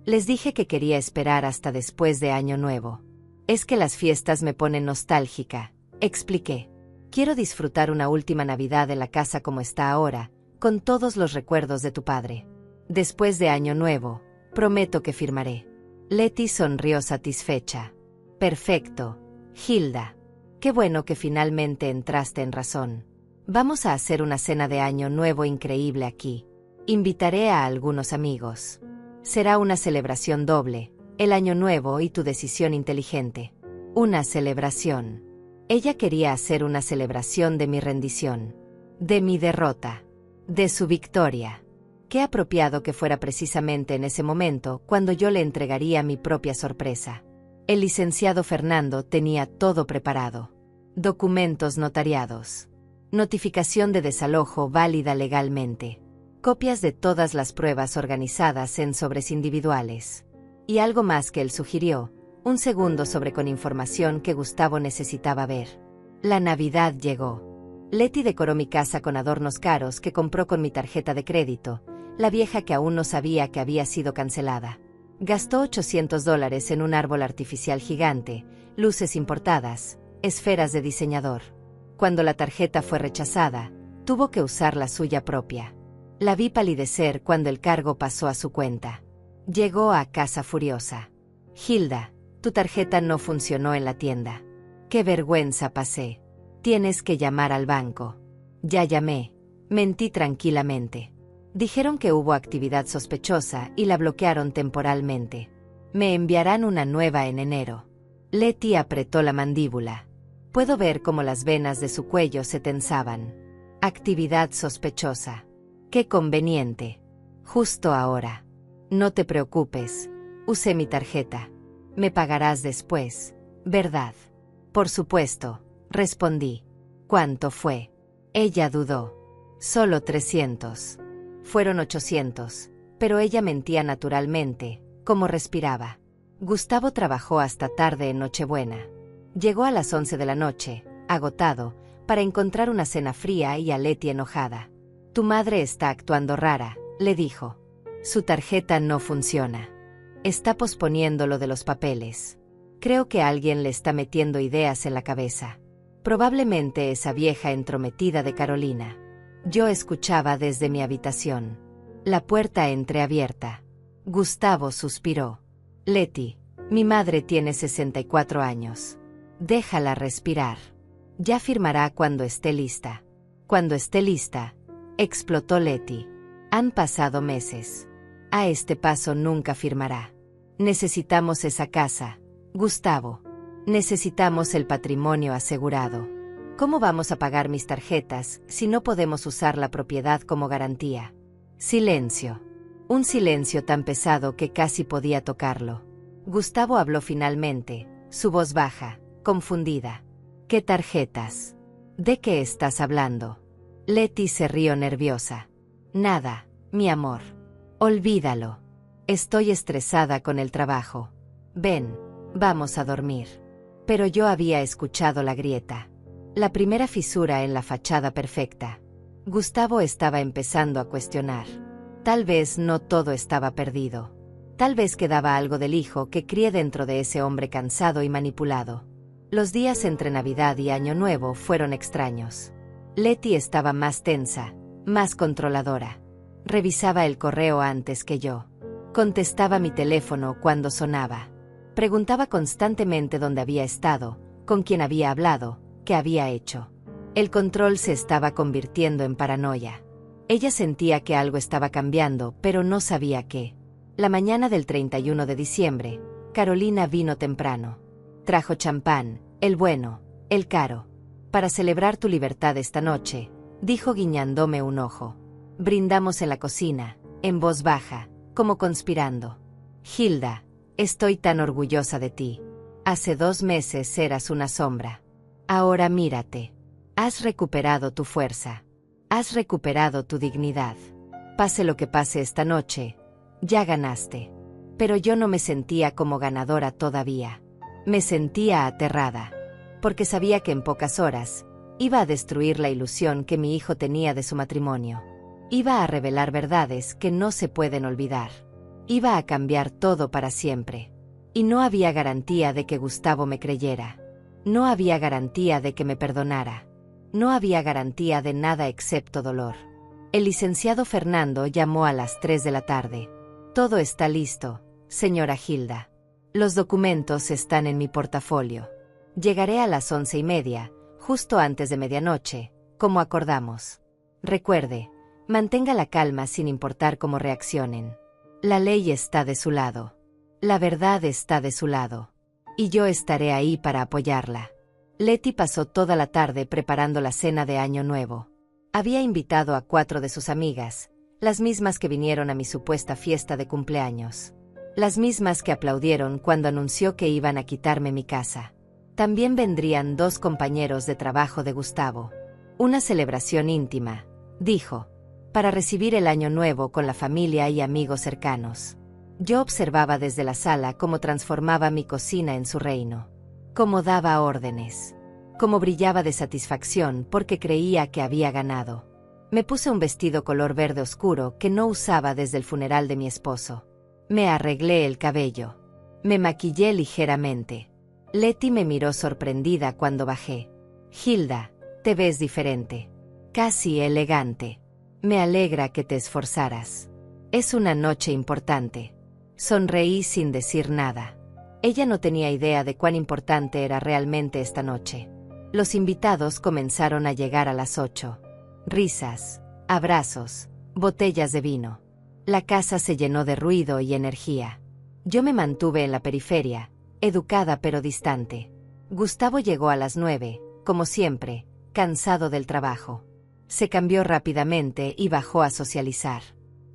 Les dije que quería esperar hasta después de Año Nuevo. Es que las fiestas me ponen nostálgica, expliqué. Quiero disfrutar una última Navidad en la casa como está ahora, con todos los recuerdos de tu padre. Después de Año Nuevo, prometo que firmaré. Letty sonrió satisfecha. Perfecto, Hilda. Qué bueno que finalmente entraste en razón. Vamos a hacer una cena de Año Nuevo increíble aquí. Invitaré a algunos amigos. Será una celebración doble, el Año Nuevo y tu decisión inteligente. Una celebración. Ella quería hacer una celebración de mi rendición, de mi derrota, de su victoria. Qué apropiado que fuera precisamente en ese momento cuando yo le entregaría mi propia sorpresa. El licenciado Fernando tenía todo preparado. Documentos notariados. Notificación de desalojo válida legalmente. Copias de todas las pruebas organizadas en sobres individuales. Y algo más que él sugirió, un segundo sobre con información que Gustavo necesitaba ver. La Navidad llegó. Letty decoró mi casa con adornos caros que compró con mi tarjeta de crédito, la vieja que aún no sabía que había sido cancelada. Gastó $800 en un árbol artificial gigante, luces importadas, esferas de diseñador. Cuando la tarjeta fue rechazada, tuvo que usar la suya propia. La vi palidecer cuando el cargo pasó a su cuenta. Llegó a casa furiosa. Hilda, tu tarjeta no funcionó en la tienda. Qué vergüenza pasé. Tienes que llamar al banco. Ya llamé. Mentí tranquilamente. Dijeron que hubo actividad sospechosa y la bloquearon temporalmente. Me enviarán una nueva en enero. Letty apretó la mandíbula. Puedo ver cómo las venas de su cuello se tensaban. Actividad sospechosa. Qué conveniente. Justo ahora. No te preocupes. Usé mi tarjeta. Me pagarás después, ¿verdad? Por supuesto, respondí. ¿Cuánto fue? Ella dudó. Solo 300. Fueron 800, pero ella mentía naturalmente, como respiraba. Gustavo trabajó hasta tarde en Nochebuena. Llegó a las 11 de la noche, agotado, para encontrar una cena fría y a Letty enojada. Tu madre está actuando rara, le dijo. Su tarjeta no funciona. Está posponiendo lo de los papeles. Creo que alguien le está metiendo ideas en la cabeza. Probablemente esa vieja entrometida de Carolina. Yo escuchaba desde mi habitación. La puerta entreabierta. Gustavo suspiró. Letty, mi madre tiene 64 años. Déjala respirar. Ya firmará cuando esté lista. Cuando esté lista, explotó Letty. Han pasado meses. A este paso nunca firmará. Necesitamos esa casa, Gustavo. Necesitamos el patrimonio asegurado. ¿Cómo vamos a pagar mis tarjetas si no podemos usar la propiedad como garantía? Silencio. Un silencio tan pesado que casi podía tocarlo. Gustavo habló finalmente, su voz baja, confundida. ¿Qué tarjetas? ¿De qué estás hablando? Letty se rió nerviosa. Nada, mi amor. Olvídalo. Estoy estresada con el trabajo. Ven, vamos a dormir. Pero yo había escuchado la grieta. La primera fisura en la fachada perfecta. Gustavo estaba empezando a cuestionar. Tal vez no todo estaba perdido. Tal vez quedaba algo del hijo que crié dentro de ese hombre cansado y manipulado. Los días entre Navidad y Año Nuevo fueron extraños. Leti estaba más tensa, más controladora. Revisaba el correo antes que yo. Contestaba mi teléfono cuando sonaba. Preguntaba constantemente dónde había estado, con quién había hablado, qué había hecho. El control se estaba convirtiendo en paranoia. Ella sentía que algo estaba cambiando, pero no sabía qué. La mañana del 31 de diciembre, Carolina vino temprano. Trajo champán, el bueno, el caro. Para celebrar tu libertad esta noche, dijo guiñándome un ojo. Brindamos en la cocina, en voz baja, como conspirando. Hilda, estoy tan orgullosa de ti. Hace 2 meses eras una sombra. Ahora mírate. Has recuperado tu fuerza. Has recuperado tu dignidad. Pase lo que pase esta noche, ya ganaste. Pero yo no me sentía como ganadora todavía. Me sentía aterrada. Porque sabía que en pocas horas iba a destruir la ilusión que mi hijo tenía de su matrimonio. Iba a revelar verdades que no se pueden olvidar. Iba a cambiar todo para siempre. Y no había garantía de que Gustavo me creyera. No había garantía de que me perdonara. No había garantía de nada excepto dolor. El licenciado Fernando llamó a las 3 de la tarde. Todo está listo, señora Hilda. Los documentos están en mi portafolio. Llegaré a las 11:30, justo antes de medianoche, como acordamos. Recuerde, mantenga la calma sin importar cómo reaccionen. La ley está de su lado. La verdad está de su lado. Y yo estaré ahí para apoyarla. Leti pasó toda la tarde preparando la cena de Año Nuevo. Había invitado a 4 de sus amigas, las mismas que vinieron a mi supuesta fiesta de cumpleaños. Las mismas que aplaudieron cuando anunció que iban a quitarme mi casa. También vendrían 2 compañeros de trabajo de Gustavo. Una celebración íntima, dijo, para recibir el Año Nuevo con la familia y amigos cercanos. Yo observaba desde la sala cómo transformaba mi cocina en su reino. Cómo daba órdenes. Cómo brillaba de satisfacción porque creía que había ganado. Me puse un vestido color verde oscuro que no usaba desde el funeral de mi esposo. Me arreglé el cabello. Me maquillé ligeramente. Leti me miró sorprendida cuando bajé. Hilda, te ves diferente. Casi elegante. Me alegra que te esforzaras. Es una noche importante. Sonreí sin decir nada. Ella no tenía idea de cuán importante era realmente esta noche. Los invitados comenzaron a llegar a las 8. Risas, abrazos, botellas de vino. La casa se llenó de ruido y energía. Yo me mantuve en la periferia, educada pero distante. Gustavo llegó a las 9, como siempre, cansado del trabajo. Se cambió rápidamente y bajó a socializar.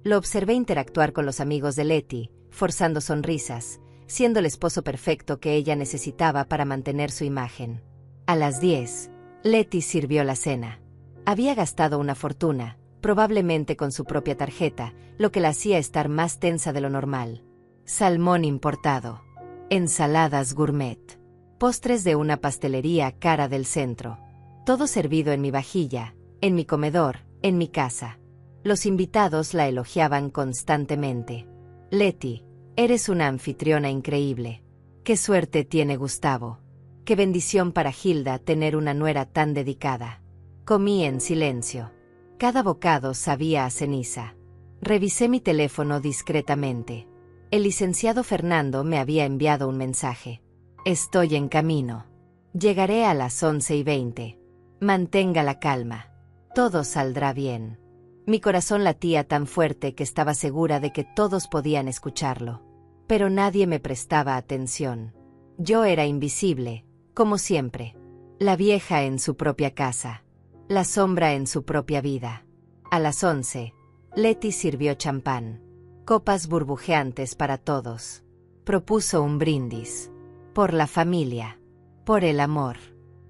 Lo observé interactuar con los amigos de Leti, forzando sonrisas, siendo el esposo perfecto que ella necesitaba para mantener su imagen. A las 10, Leti sirvió la cena. Había gastado una fortuna, probablemente con su propia tarjeta, lo que la hacía estar más tensa de lo normal. Salmón importado. Ensaladas gourmet. Postres de una pastelería cara del centro. Todo servido en mi vajilla, en mi comedor, en mi casa. Los invitados la elogiaban constantemente. Leti, eres una anfitriona increíble. Qué suerte tiene Gustavo. Qué bendición para Hilda tener una nuera tan dedicada. Comí en silencio. Cada bocado sabía a ceniza. Revisé mi teléfono discretamente. El licenciado Fernando me había enviado un mensaje. Estoy en camino. Llegaré a las 11:20. Mantenga la calma. Todo saldrá bien. Mi corazón latía tan fuerte que estaba segura de que todos podían escucharlo. Pero nadie me prestaba atención. Yo era invisible, como siempre. La vieja en su propia casa. La sombra en su propia vida. A las 11, Leti sirvió champán. Copas burbujeantes para todos. Propuso un brindis. Por la familia. Por el amor.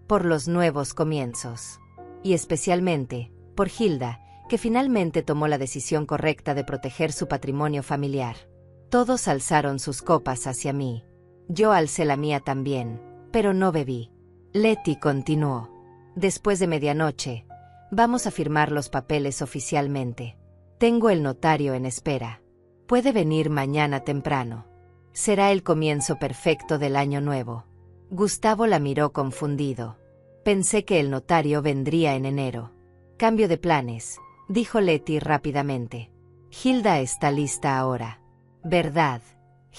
Por los nuevos comienzos. Y especialmente, por Hilda, que finalmente tomó la decisión correcta de proteger su patrimonio familiar. Todos alzaron sus copas hacia mí. Yo alcé la mía también, pero no bebí. Leti continuó. Después de medianoche, vamos a firmar los papeles oficialmente. Tengo el notario en espera. Puede venir mañana temprano. Será el comienzo perfecto del año nuevo. Gustavo la miró confundido. Pensé que el notario vendría en enero. Cambio de planes, dijo Letty rápidamente. Hilda está lista ahora. ¿Verdad,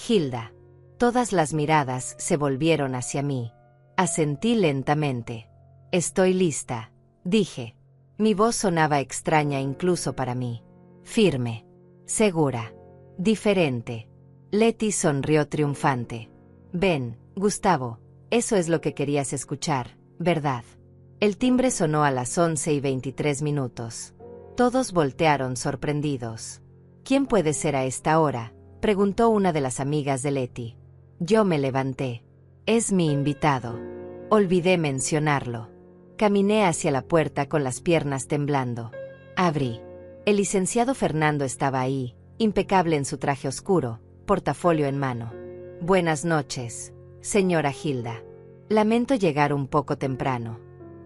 Hilda? Todas las miradas se volvieron hacia mí. Asentí lentamente. Estoy lista, dije. Mi voz sonaba extraña incluso para mí. Firme. Segura. Diferente. Letty sonrió triunfante. Ven, Gustavo, eso es lo que querías escuchar, ¿verdad? El timbre sonó a las 11:23. Todos voltearon sorprendidos. ¿Quién puede ser a esta hora?, preguntó una de las amigas de Letty. Yo me levanté. Es mi invitado. Olvidé mencionarlo. Caminé hacia la puerta con las piernas temblando. Abrí. El licenciado Fernando estaba ahí, impecable en su traje oscuro, portafolio en mano. Buenas noches, señora Hilda. Lamento llegar un poco temprano.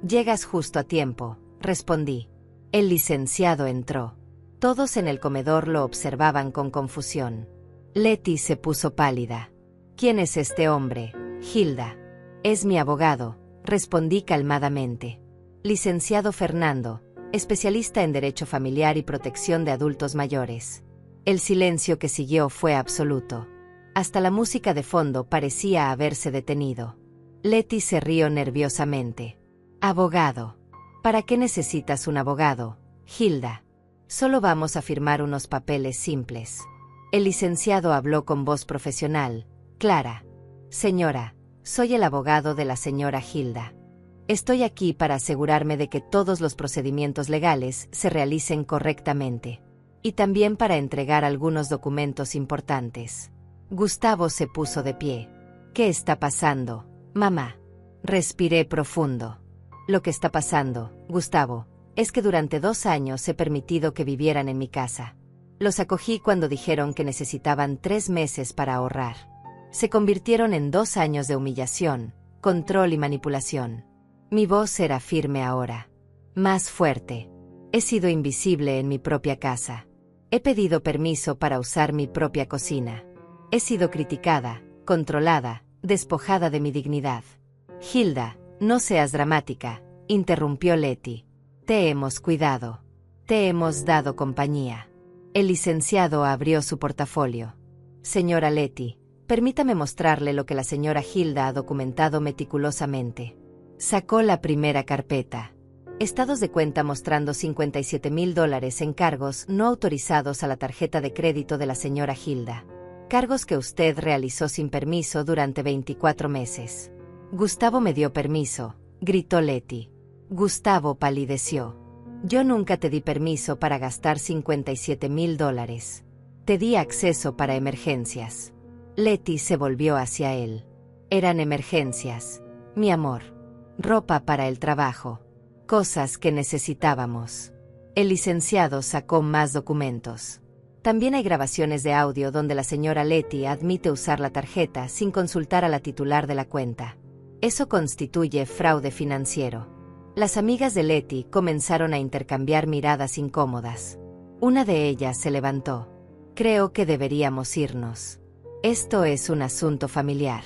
Llegas justo a tiempo, respondí. El licenciado entró. Todos en el comedor lo observaban con confusión. Letty se puso pálida. ¿Quién es este hombre, Hilda? Es mi abogado, respondí calmadamente. Licenciado Fernando, especialista en Derecho Familiar y Protección de Adultos Mayores. El silencio que siguió fue absoluto. Hasta la música de fondo parecía haberse detenido. Letty se rió nerviosamente. Abogado. ¿Para qué necesitas un abogado, Hilda? Solo vamos a firmar unos papeles simples. El licenciado habló con voz profesional, clara. Señora, soy el abogado de la señora Hilda. Estoy aquí para asegurarme de que todos los procedimientos legales se realicen correctamente. Y también para entregar algunos documentos importantes. Gustavo se puso de pie. ¿Qué está pasando, mamá? Respiré profundo. Lo que está pasando, Gustavo, es que durante 2 años he permitido que vivieran en mi casa. Los acogí cuando dijeron que necesitaban 3 meses para ahorrar. Se convirtieron en 2 años de humillación, control y manipulación. Mi voz era firme ahora. Más fuerte. He sido invisible en mi propia casa. He pedido permiso para usar mi propia cocina. He sido criticada, controlada, despojada de mi dignidad. Hilda, no seas dramática, interrumpió Letty. Te hemos cuidado. Te hemos dado compañía. El licenciado abrió su portafolio. Señora Letty, permítame mostrarle lo que la señora Hilda ha documentado meticulosamente. Sacó la primera carpeta. Estados de cuenta mostrando $57,000 en cargos no autorizados a la tarjeta de crédito de la señora Hilda. Cargos que usted realizó sin permiso durante 24 meses. Gustavo me dio permiso, gritó Letty. Gustavo palideció. Yo nunca te di permiso para gastar $57,000. Te di acceso para emergencias. Letty se volvió hacia él. Eran emergencias, mi amor. Ropa para el trabajo. Cosas que necesitábamos. El licenciado sacó más documentos. También hay grabaciones de audio donde la señora Letty admite usar la tarjeta sin consultar a la titular de la cuenta. Eso constituye fraude financiero. Las amigas de Letty comenzaron a intercambiar miradas incómodas. Una de ellas se levantó. Creo que deberíamos irnos. Esto es un asunto familiar.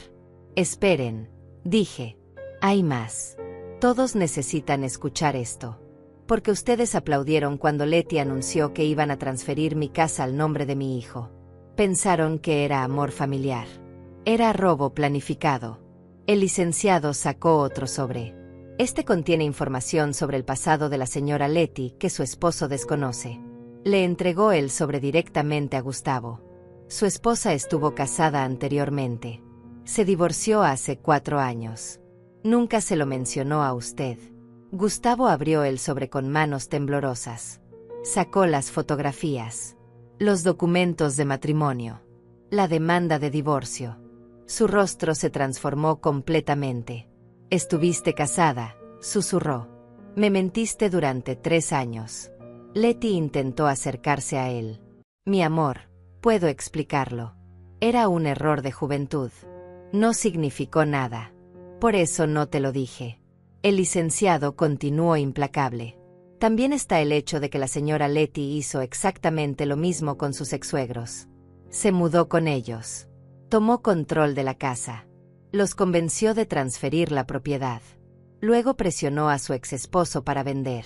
Esperen, dije. Hay más. Todos necesitan escuchar esto. Porque ustedes aplaudieron cuando Letty anunció que iban a transferir mi casa al nombre de mi hijo. Pensaron que era amor familiar. Era robo planificado. El licenciado sacó otro sobre. Este contiene información sobre el pasado de la señora Letty que su esposo desconoce. Le entregó el sobre directamente a Gustavo. Su esposa estuvo casada anteriormente. Se divorció hace 4 años. Nunca se lo mencionó a usted. Gustavo abrió el sobre con manos temblorosas. Sacó las fotografías. Los documentos de matrimonio. La demanda de divorcio. Su rostro se transformó completamente. Estuviste casada, susurró. Me mentiste durante 3 años. Letty intentó acercarse a él. Mi amor, puedo explicarlo. Era un error de juventud. No significó nada. Por eso no te lo dije. El licenciado continuó implacable. También está el hecho de que la señora Letty hizo exactamente lo mismo con sus ex-suegros. Se mudó con ellos. Tomó control de la casa. Los convenció de transferir la propiedad. Luego presionó a su ex-esposo para vender.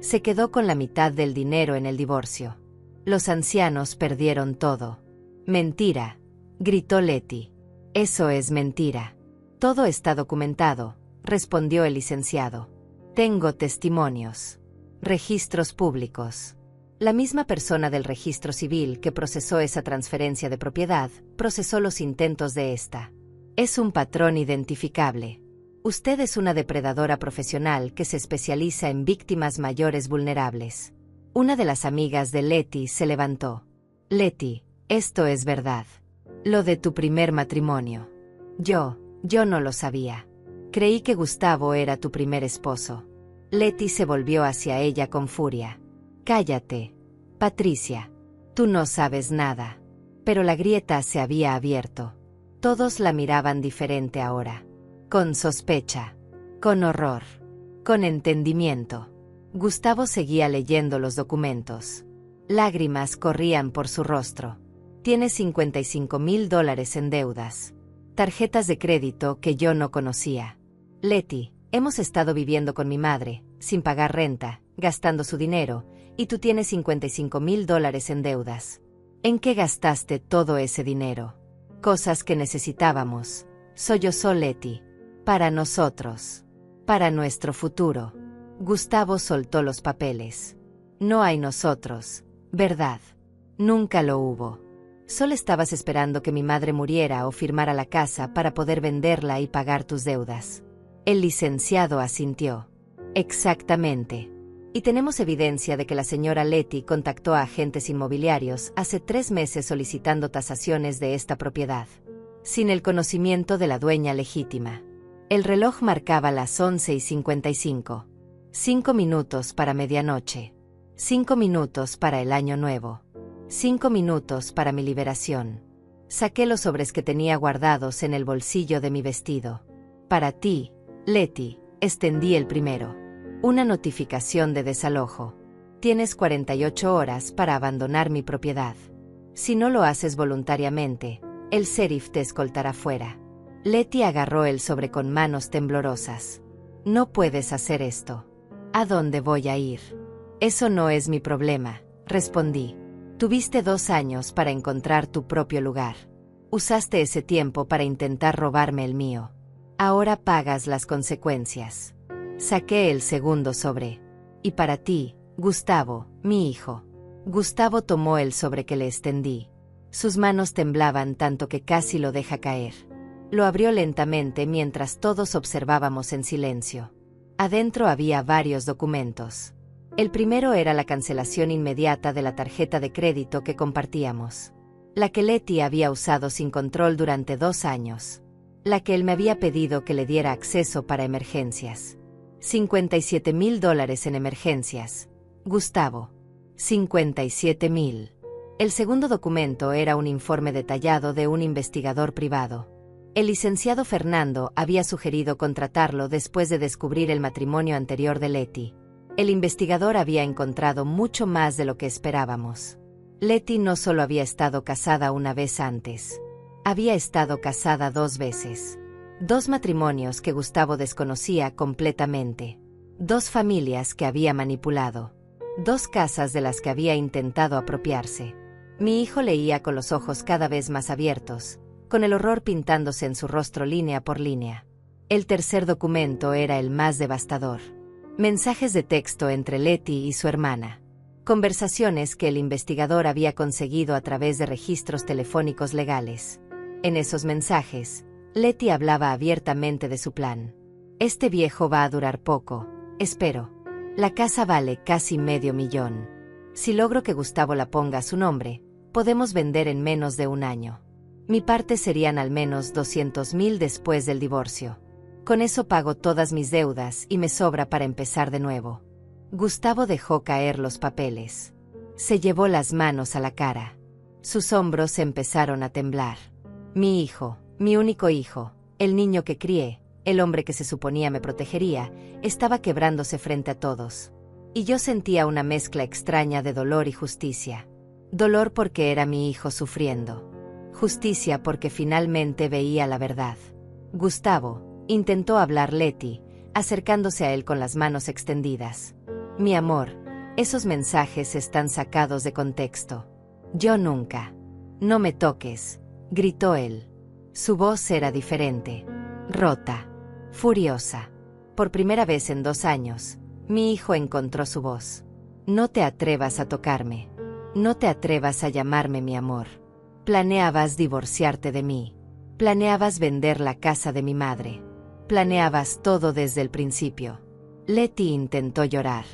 Se quedó con la mitad del dinero en el divorcio. Los ancianos perdieron todo. Mentira, gritó Letty. Eso es mentira. Todo está documentado, respondió el licenciado. Tengo testimonios. Registros públicos. La misma persona del registro civil que procesó esa transferencia de propiedad, procesó los intentos de esta. Es un patrón identificable. Usted es una depredadora profesional que se especializa en víctimas mayores vulnerables. Una de las amigas de Letty se levantó. Letty, esto es verdad. Lo de tu primer matrimonio. Yo no lo sabía. Creí que Gustavo era tu primer esposo. Letty se volvió hacia ella con furia. Cállate, Patricia. Tú no sabes nada. Pero la grieta se había abierto. Todos la miraban diferente ahora. Con sospecha. Con horror. Con entendimiento. Gustavo seguía leyendo los documentos. Lágrimas corrían por su rostro. Tiene $55,000 en deudas. Tarjetas de crédito que yo no conocía. Letty, hemos estado viviendo con mi madre, sin pagar renta, gastando su dinero, y tú tienes $55,000 en deudas. ¿En qué gastaste todo ese dinero? Cosas que necesitábamos. Sollozó Letty. Para nosotros. Para nuestro futuro. Gustavo soltó los papeles. No hay nosotros, ¿verdad? Nunca lo hubo. Solo estabas esperando que mi madre muriera o firmara la casa para poder venderla y pagar tus deudas. El licenciado asintió. Exactamente. Y tenemos evidencia de que la señora Letty contactó a agentes inmobiliarios hace 3 meses solicitando tasaciones de esta propiedad. Sin el conocimiento de la dueña legítima. El reloj marcaba las 11:55. 5 minutos para medianoche. 5 minutos para el año nuevo. 5 minutos para mi liberación. Saqué los sobres que tenía guardados en el bolsillo de mi vestido. Para ti, Letty, extendí el primero. Una notificación de desalojo. Tienes 48 horas para abandonar mi propiedad. Si no lo haces voluntariamente, el sheriff te escoltará fuera. Letty agarró el sobre con manos temblorosas. No puedes hacer esto. ¿A dónde voy a ir? Eso no es mi problema, respondí. Tuviste 2 años para encontrar tu propio lugar. Usaste ese tiempo para intentar robarme el mío. Ahora pagas las consecuencias. Saqué el segundo sobre. Y para ti, Gustavo, mi hijo. Gustavo tomó el sobre que le extendí. Sus manos temblaban tanto que casi lo deja caer. Lo abrió lentamente mientras todos observábamos en silencio. Adentro había varios documentos. El primero era la cancelación inmediata de la tarjeta de crédito que compartíamos. La que Letty había usado sin control durante 2 años. La que él me había pedido que le diera acceso para emergencias. $57,000 en emergencias. Gustavo. 57,000. El segundo documento era un informe detallado de un investigador privado. El licenciado Fernando había sugerido contratarlo después de descubrir el matrimonio anterior de Letty. El investigador había encontrado mucho más de lo que esperábamos. Letty no solo había estado casada una vez antes. Había estado casada 2 veces. 2 matrimonios que Gustavo desconocía completamente. 2 familias que había manipulado. 2 casas de las que había intentado apropiarse. Mi hijo leía con los ojos cada vez más abiertos, con el horror pintándose en su rostro línea por línea. El tercer documento era el más devastador. Mensajes de texto entre Letty y su hermana. Conversaciones que el investigador había conseguido a través de registros telefónicos legales. En esos mensajes, Letty hablaba abiertamente de su plan. Este viejo va a durar poco, espero. La casa vale casi $500,000. Si logro que Gustavo la ponga a su nombre, podemos vender en menos de 1 año. Mi parte serían al menos $200,000 después del divorcio. Con eso pago todas mis deudas y me sobra para empezar de nuevo. Gustavo dejó caer los papeles. Se llevó las manos a la cara. Sus hombros empezaron a temblar. Mi hijo, mi único hijo, el niño que crié, el hombre que se suponía me protegería, estaba quebrándose frente a todos. Y yo sentía una mezcla extraña de dolor y justicia. Dolor porque era mi hijo sufriendo. Justicia porque finalmente veía la verdad. Gustavo, intentó hablar Leti, acercándose a él con las manos extendidas. Mi amor, esos mensajes están sacados de contexto. Yo nunca. No me toques, gritó él. Su voz era diferente. Rota. Furiosa. Por primera vez en 2 años, mi hijo encontró su voz. No te atrevas a tocarme. No te atrevas a llamarme mi amor. Planeabas divorciarte de mí. Planeabas vender la casa de mi madre. Planeabas todo desde el principio. Leti intentó llorar.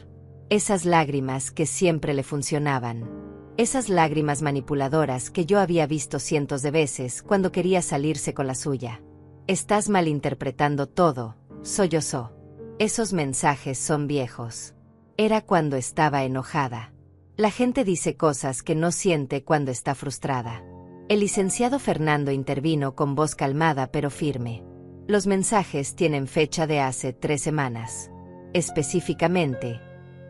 Esas lágrimas que siempre le funcionaban. Esas lágrimas manipuladoras que yo había visto cientos de veces cuando quería salirse con la suya. Estás malinterpretando todo, sollozó. Esos mensajes son viejos. Era cuando estaba enojada. La gente dice cosas que no siente cuando está frustrada. El licenciado Fernando intervino con voz calmada pero firme. Los mensajes tienen fecha de hace 3 semanas. Específicamente,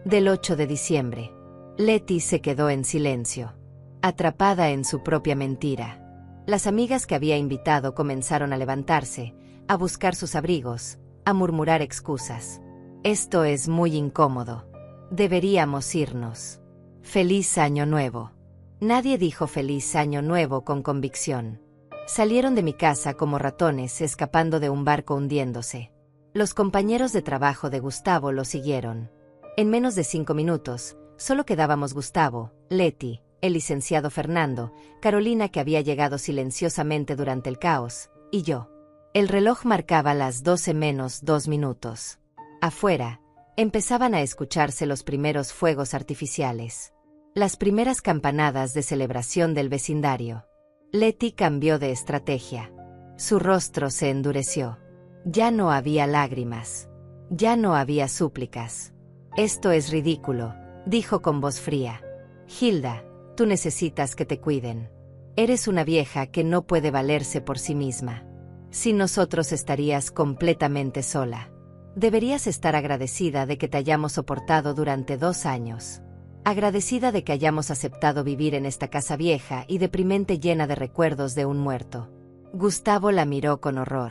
del 8 de diciembre. Leti se quedó en silencio, atrapada en su propia mentira. Las amigas que había invitado comenzaron a levantarse, a buscar sus abrigos, a murmurar excusas. Esto es muy incómodo. Deberíamos irnos. Feliz Año Nuevo. Nadie dijo Feliz Año Nuevo con convicción. Salieron de mi casa como ratones escapando de un barco hundiéndose. Los compañeros de trabajo de Gustavo lo siguieron. En menos de 5 minutos, solo quedábamos Gustavo, Leti, el licenciado Fernando, Carolina que había llegado silenciosamente durante el caos, y yo. El reloj marcaba las 12 menos 2 minutos. Afuera, empezaban a escucharse los primeros fuegos artificiales. Las primeras campanadas de celebración del vecindario. Leti cambió de estrategia. Su rostro se endureció. Ya no había lágrimas. Ya no había súplicas. Esto es ridículo, dijo con voz fría. Hilda, tú necesitas que te cuiden. Eres una vieja que no puede valerse por sí misma. Sin nosotros estarías completamente sola. Deberías estar agradecida de que te hayamos soportado durante 2 años. Agradecida de que hayamos aceptado vivir en esta casa vieja y deprimente llena de recuerdos de un muerto. Gustavo la miró con horror.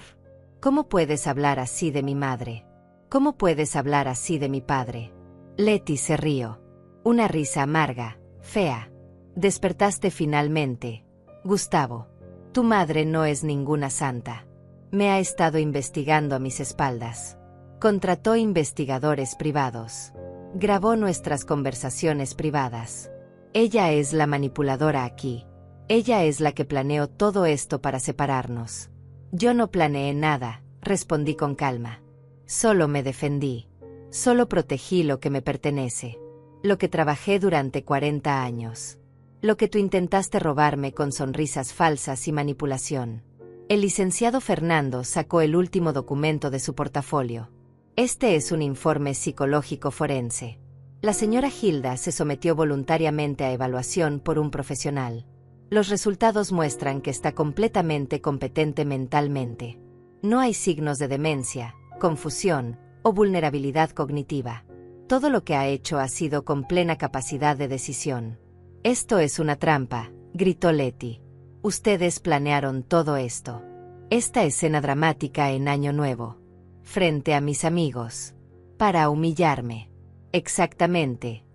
¿Cómo puedes hablar así de mi madre? ¿Cómo puedes hablar así de mi padre? Leti se rió. Una risa amarga, fea. Despertaste finalmente. Gustavo, tu madre no es ninguna santa. Me ha estado investigando a mis espaldas. Contrató investigadores privados. Grabó nuestras conversaciones privadas. Ella es la manipuladora aquí. Ella es la que planeó todo esto para separarnos. Yo no planeé nada, respondí con calma. Solo me defendí. Solo protegí lo que me pertenece. Lo que trabajé durante 40 años. Lo que tú intentaste robarme con sonrisas falsas y manipulación. El licenciado Fernando sacó el último documento de su portafolio. Este es un informe psicológico forense. La señora Hilda se sometió voluntariamente a evaluación por un profesional. Los resultados muestran que está completamente competente mentalmente. No hay signos de demencia, confusión o vulnerabilidad cognitiva. Todo lo que ha hecho ha sido con plena capacidad de decisión. Esto es una trampa, gritó Leti. Ustedes planearon todo esto. Esta escena dramática en Año Nuevo. Frente a mis amigos. Para humillarme. Exactamente.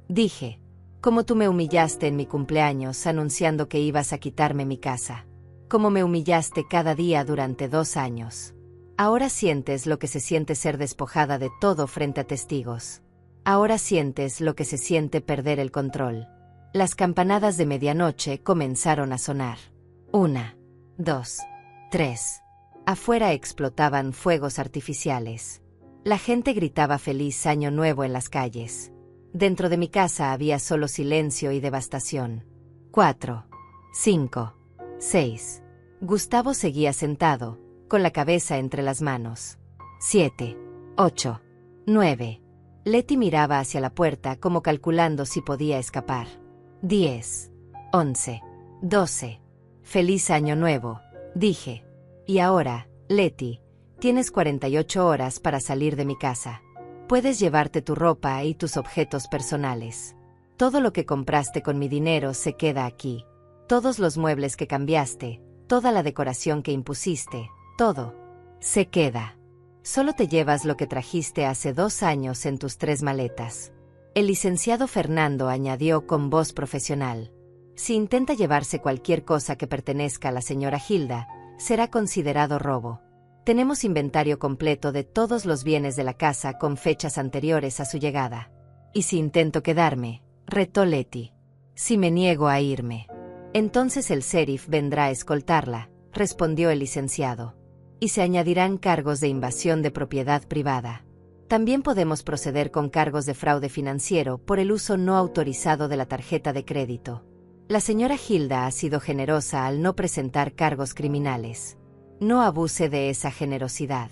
Dije. Como tú me humillaste en mi cumpleaños anunciando que ibas a quitarme mi casa. Como me humillaste cada día durante 2 años. Ahora sientes lo que se siente ser despojada de todo frente a testigos. Ahora sientes lo que se siente perder el control. Las campanadas de medianoche comenzaron a sonar. 1, 2, 3. Afuera explotaban fuegos artificiales. La gente gritaba Feliz Año Nuevo en las calles. Dentro de mi casa había solo silencio y devastación. 4, 5, 6. Gustavo seguía sentado, con la cabeza entre las manos. 7, 8, 9. Leti miraba hacia la puerta como calculando si podía escapar. 10, 11, 12. Feliz Año Nuevo, dije. Y ahora, Leti, Tienes 48 horas para salir de mi casa. Puedes llevarte tu ropa y tus objetos personales. Todo lo que compraste con mi dinero se queda aquí. Todos los muebles que cambiaste, toda la decoración que impusiste, todo, se queda. Solo te llevas lo que trajiste hace 2 años en tus 3 maletas. El licenciado Fernando añadió con voz profesional. Si intenta llevarse cualquier cosa que pertenezca a la señora Hilda, será considerado robo. Tenemos inventario completo de todos los bienes de la casa con fechas anteriores a su llegada. Y si intento quedarme, retó Letty. Si me niego a irme, entonces el sheriff vendrá a escoltarla, respondió el licenciado. Y se añadirán cargos de invasión de propiedad privada. También podemos proceder con cargos de fraude financiero por el uso no autorizado de la tarjeta de crédito. La señora Hilda ha sido generosa al no presentar cargos criminales. No abuse de esa generosidad.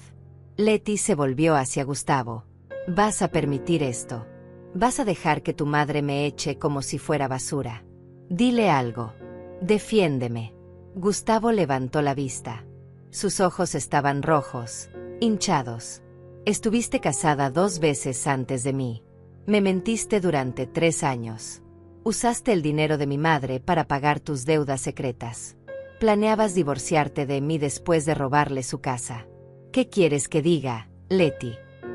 Letty se volvió hacia Gustavo. ¿Vas a permitir esto? ¿Vas a dejar que tu madre me eche como si fuera basura? Dile algo. Defiéndeme. Gustavo levantó la vista. Sus ojos estaban rojos, hinchados. Estuviste casada 2 veces antes de mí. Me mentiste durante 3 años. Usaste el dinero de mi madre para pagar tus deudas secretas. Planeabas divorciarte de mí después de robarle su casa. ¿Qué quieres que diga, Letty?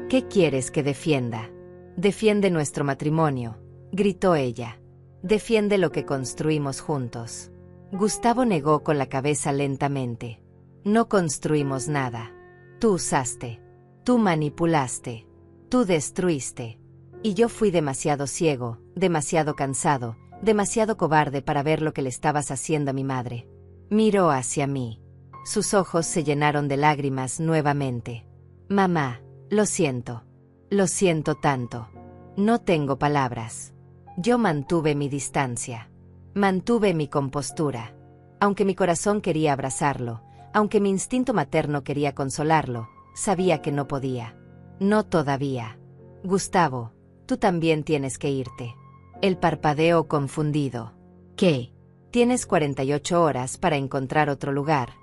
¿Qué quieres que defienda? Defiende nuestro matrimonio, gritó ella. Defiende lo que construimos juntos. Gustavo negó con la cabeza lentamente. No construimos nada. Tú usaste. Tú manipulaste. Tú destruiste. Y yo fui demasiado ciego, demasiado cansado, demasiado cobarde para ver lo que le estabas haciendo a mi madre. Miró hacia mí. Sus ojos se llenaron de lágrimas nuevamente. Mamá, lo siento. Lo siento tanto. No tengo palabras. Yo mantuve mi distancia. Mantuve mi compostura. Aunque mi corazón quería abrazarlo, aunque mi instinto materno quería consolarlo, sabía que no podía. No todavía. Gustavo, tú también tienes que irte. Él parpadeó confundido. ¿Qué? Tienes 48 horas para encontrar otro lugar.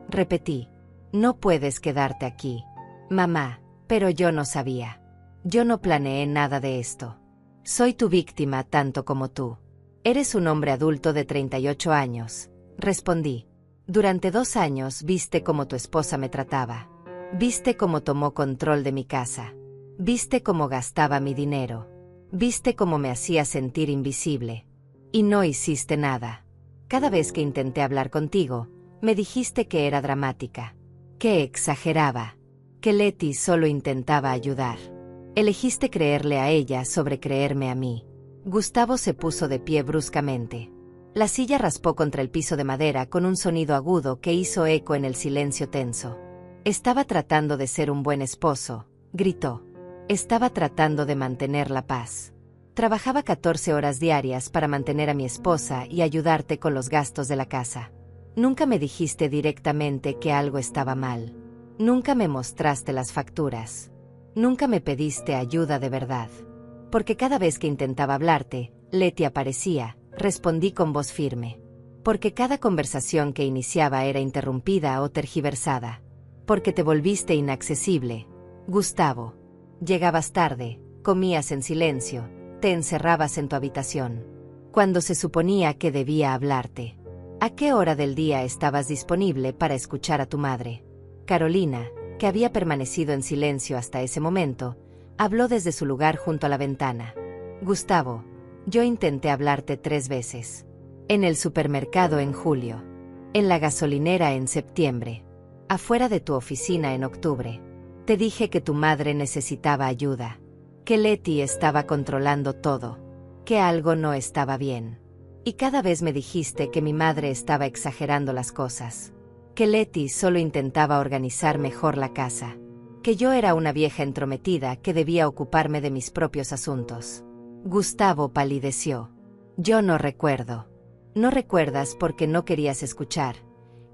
Repetí. No puedes quedarte aquí. Mamá, pero yo no sabía. Yo no planeé nada de esto. Soy tu víctima tanto como tú. Eres un hombre adulto de 38 años. Respondí. Durante 2 años viste cómo tu esposa me trataba. Viste cómo tomó control de mi casa. Viste cómo gastaba mi dinero. Viste cómo me hacía sentir invisible. Y no hiciste nada. Cada vez que intenté hablar contigo, me dijiste que era dramática. Que exageraba. Que Letty solo intentaba ayudar. Elegiste creerle a ella sobre creerme a mí. Gustavo se puso de pie bruscamente. La silla raspó contra el piso de madera con un sonido agudo que hizo eco en el silencio tenso. Estaba tratando de ser un buen esposo, gritó. Estaba tratando de mantener la paz. Trabajaba 14 horas diarias para mantener a mi esposa y ayudarte con los gastos de la casa. Nunca me dijiste directamente que algo estaba mal. Nunca me mostraste las facturas. Nunca me pediste ayuda de verdad. Porque cada vez que intentaba hablarte, Letty aparecía, respondí con voz firme. Porque cada conversación que iniciaba era interrumpida o tergiversada. Porque te volviste inaccesible. Gustavo. Llegabas tarde, comías en silencio, te encerrabas en tu habitación. Cuando se suponía que debía hablarte. ¿A qué hora del día estabas disponible para escuchar a tu madre? Carolina, que había permanecido en silencio hasta ese momento, habló desde su lugar junto a la ventana. Gustavo, yo intenté hablarte 3 veces. En el supermercado en julio. En la gasolinera en septiembre. Afuera de tu oficina en octubre. Te dije que tu madre necesitaba ayuda. Que Letty estaba controlando todo. Que algo no estaba bien. Y cada vez me dijiste que mi madre estaba exagerando las cosas. Que Letty solo intentaba organizar mejor la casa. Que yo era una vieja entrometida que debía ocuparme de mis propios asuntos. Gustavo palideció. Yo no recuerdo. No recuerdas porque no querías escuchar.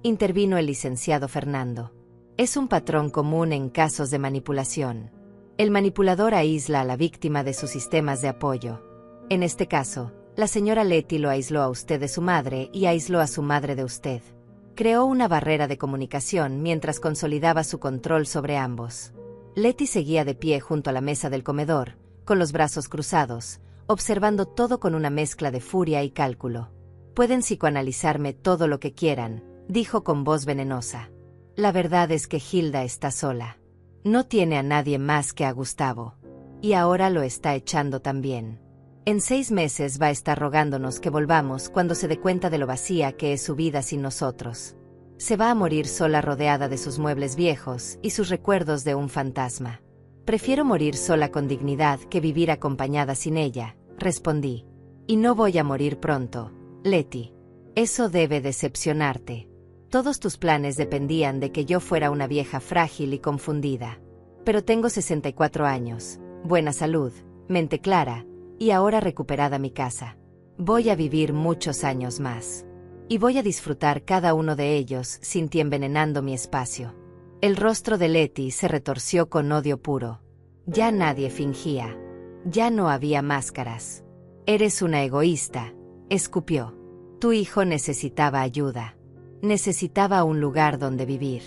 Intervino el licenciado Fernando. Es un patrón común en casos de manipulación. El manipulador aísla a la víctima de sus sistemas de apoyo. En este caso, la señora Letty lo aisló a usted de su madre y aisló a su madre de usted. Creó una barrera de comunicación mientras consolidaba su control sobre ambos. Letty seguía de pie junto a la mesa del comedor, con los brazos cruzados, observando todo con una mezcla de furia y cálculo. «Pueden psicoanalizarme todo lo que quieran», dijo con voz venenosa. «La verdad es que Hilda está sola. No tiene a nadie más que a Gustavo. Y ahora lo está echando también. En 6 meses va a estar rogándonos que volvamos cuando se dé cuenta de lo vacía que es su vida sin nosotros. Se va a morir sola rodeada de sus muebles viejos y sus recuerdos de un fantasma. Prefiero morir sola con dignidad que vivir acompañada sin ella», respondí. «Y no voy a morir pronto, Letty. Eso debe decepcionarte. Todos tus planes dependían de que yo fuera una vieja frágil y confundida. Pero tengo 64 años, buena salud, mente clara, y ahora recuperada mi casa. Voy a vivir muchos años más. Y voy a disfrutar cada uno de ellos sin ti envenenando mi espacio». El rostro de Letty se retorció con odio puro. Ya nadie fingía. Ya no había máscaras. «Eres una egoísta», escupió. «Tu hijo necesitaba ayuda. Necesitaba un lugar donde vivir.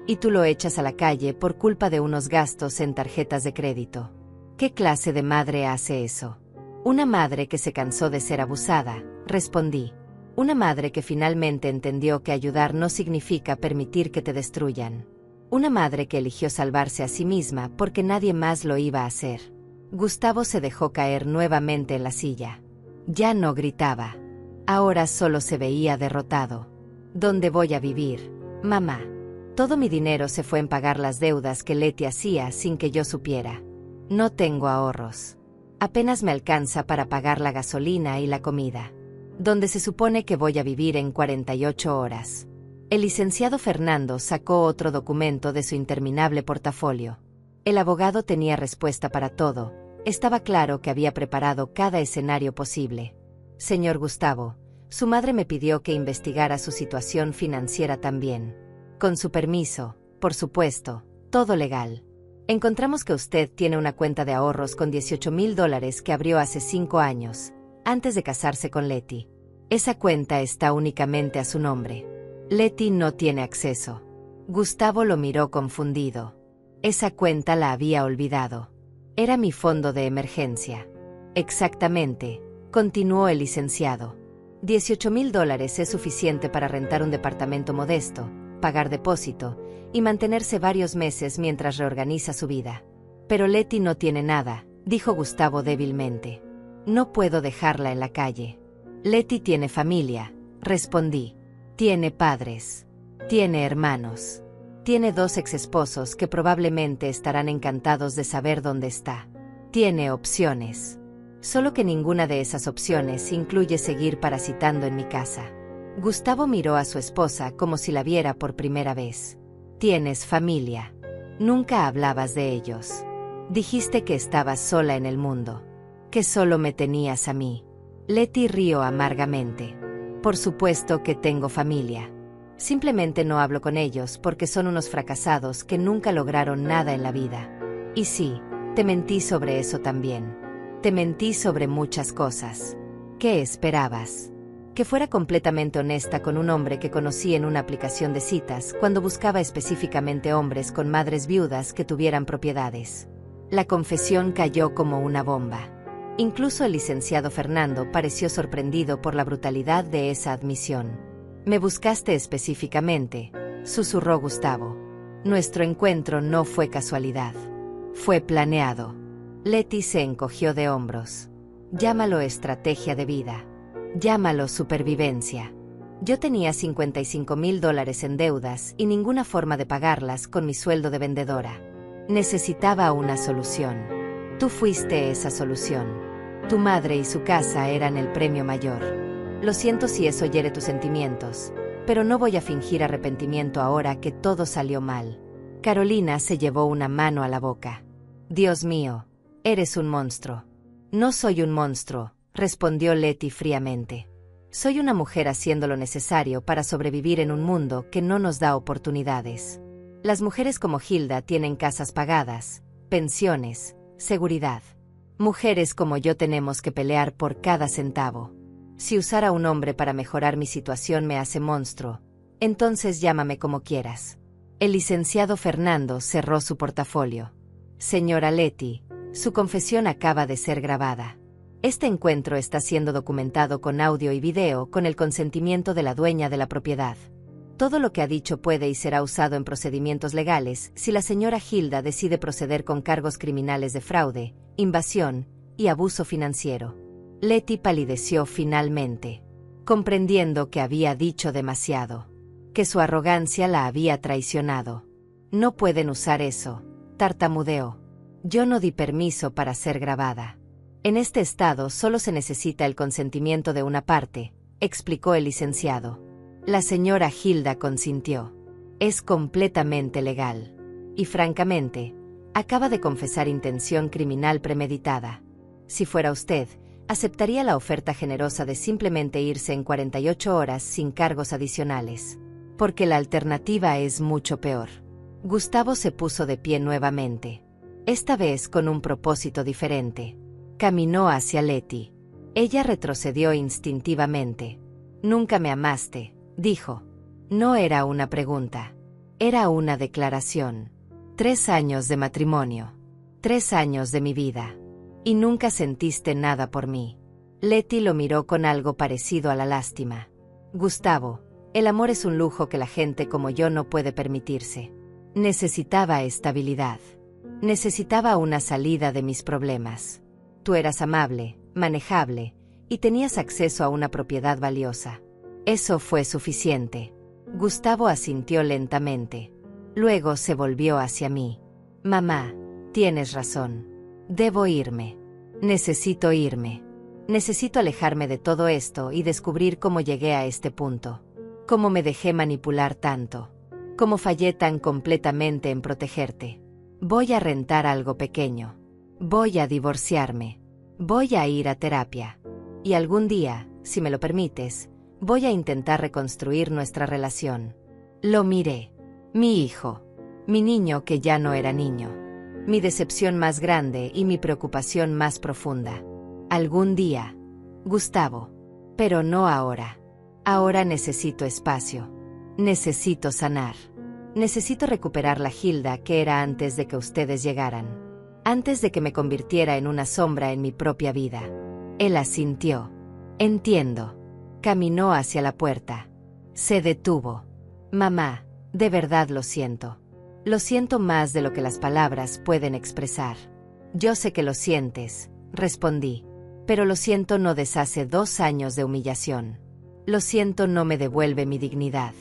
Y tú lo echas a la calle por culpa de unos gastos en tarjetas de crédito. ¿Qué clase de madre hace eso?» «Una madre que se cansó de ser abusada», respondí. «Una madre que finalmente entendió que ayudar no significa permitir que te destruyan. Una madre que eligió salvarse a sí misma porque nadie más lo iba a hacer». Gustavo se dejó caer nuevamente en la silla. Ya no gritaba. Ahora solo se veía derrotado. «¿Dónde voy a vivir, mamá? Todo mi dinero se fue en pagar las deudas que Letty hacía sin que yo supiera. No tengo ahorros. Apenas me alcanza para pagar la gasolina y la comida. Donde se supone que voy a vivir en 48 horas. El licenciado Fernando sacó otro documento de su interminable portafolio. El abogado tenía respuesta para todo. Estaba claro que había preparado cada escenario posible. «Señor Gustavo, su madre me pidió que investigara su situación financiera también. Con su permiso, por supuesto, todo legal. Encontramos que usted tiene una cuenta de ahorros con $18,000 que abrió hace 5 años, antes de casarse con Letty. Esa cuenta está únicamente a su nombre. Letty no tiene acceso». Gustavo lo miró confundido. Esa cuenta la había olvidado. Era mi fondo de emergencia. «Exactamente», continuó el licenciado. $18,000 es suficiente para rentar un departamento modesto, pagar depósito y mantenerse varios meses mientras reorganiza su vida. «Pero Letty no tiene nada», dijo Gustavo débilmente. «No puedo dejarla en la calle». «Letty tiene familia», respondí. «Tiene padres. Tiene hermanos. Tiene 2 exesposos que probablemente estarán encantados de saber dónde está. Tiene opciones. Solo que ninguna de esas opciones incluye seguir parasitando en mi casa». Gustavo miró a su esposa como si la viera por primera vez. «Tienes familia. Nunca hablabas de ellos. Dijiste que estabas sola en el mundo. Que solo me tenías a mí». Letty rió amargamente. «Por supuesto que tengo familia. Simplemente no hablo con ellos porque son unos fracasados que nunca lograron nada en la vida. Y sí, te mentí sobre eso también. Te mentí sobre muchas cosas. ¿Qué esperabas? Que fuera completamente honesta con un hombre que conocí en una aplicación de citas cuando buscaba específicamente hombres con madres viudas que tuvieran propiedades». La confesión cayó como una bomba. Incluso el licenciado Fernando pareció sorprendido por la brutalidad de esa admisión. «Me buscaste específicamente», susurró Gustavo. «Nuestro encuentro no fue casualidad. Fue planeado». Letty se encogió de hombros. «Llámalo estrategia de vida. Llámalo supervivencia. Yo tenía $55,000 en deudas y ninguna forma de pagarlas con mi sueldo de vendedora. Necesitaba una solución. Tú fuiste esa solución. Tu madre y su casa eran el premio mayor. Lo siento si eso hiere tus sentimientos, pero no voy a fingir arrepentimiento ahora que todo salió mal». Carolina se llevó una mano a la boca. «Dios mío, eres un monstruo». «No soy un monstruo», respondió Letty fríamente. «Soy una mujer haciendo lo necesario para sobrevivir en un mundo que no nos da oportunidades. Las mujeres como Hilda tienen casas pagadas, pensiones, seguridad. Mujeres como yo tenemos que pelear por cada centavo. Si usar a un hombre para mejorar mi situación me hace monstruo, Entonces llámame como quieras. El licenciado Fernando cerró su portafolio. Señora Leti, su confesión acaba de ser grabada. Este encuentro está siendo documentado con audio y video con el consentimiento de la dueña de la propiedad. Todo lo que ha dicho puede y será usado en procedimientos legales si la señora Hilda decide proceder con cargos criminales de fraude, invasión y abuso financiero. Leti palideció finalmente, comprendiendo que había dicho demasiado, que su arrogancia la había traicionado. No pueden usar eso, tartamudeó. Yo no di permiso para ser grabada. En este estado solo se necesita el consentimiento de una parte, explicó el licenciado. La señora Hilda consintió. Es completamente legal. Y francamente, acaba de confesar intención criminal premeditada. Si fuera usted, aceptaría la oferta generosa de simplemente irse en 48 horas sin cargos adicionales. Porque la alternativa es mucho peor. Gustavo se puso de pie nuevamente. Esta vez con un propósito diferente. Caminó hacia Leti. Ella retrocedió instintivamente. Nunca me amaste, dijo. No era una pregunta. Era una declaración. 3 años de matrimonio. 3 años de mi vida. Y nunca sentiste nada por mí. Leti lo miró con algo parecido a la lástima. Gustavo, el amor es un lujo que la gente como yo no puede permitirse. Necesitaba estabilidad. Necesitaba una salida de mis problemas. Tú eras amable, manejable, y tenías acceso a una propiedad valiosa. Eso fue suficiente. Gustavo asintió lentamente. Luego se volvió hacia mí. Mamá, tienes razón. Debo irme. Necesito irme. Necesito alejarme de todo esto y descubrir cómo llegué a este punto. Cómo me dejé manipular tanto. Cómo fallé tan completamente en protegerte. Voy a rentar algo pequeño. Voy a divorciarme. Voy a ir a terapia. Y algún día, si me lo permites, voy a intentar reconstruir nuestra relación. Lo miré. Mi hijo. Mi niño que ya no era niño. Mi decepción más grande y mi preocupación más profunda. Algún día. Gustavo. Pero no ahora. Ahora necesito espacio. Necesito sanar. Necesito recuperar la Hilda que era antes de que ustedes llegaran. Antes de que me convirtiera en una sombra en mi propia vida. Él asintió. Entiendo. Caminó hacia la puerta. Se detuvo. Mamá, de verdad lo siento. Lo siento más de lo que las palabras pueden expresar. Yo sé que lo sientes, respondí. Pero lo siento no deshace 2 años de humillación. Lo siento no me devuelve mi dignidad.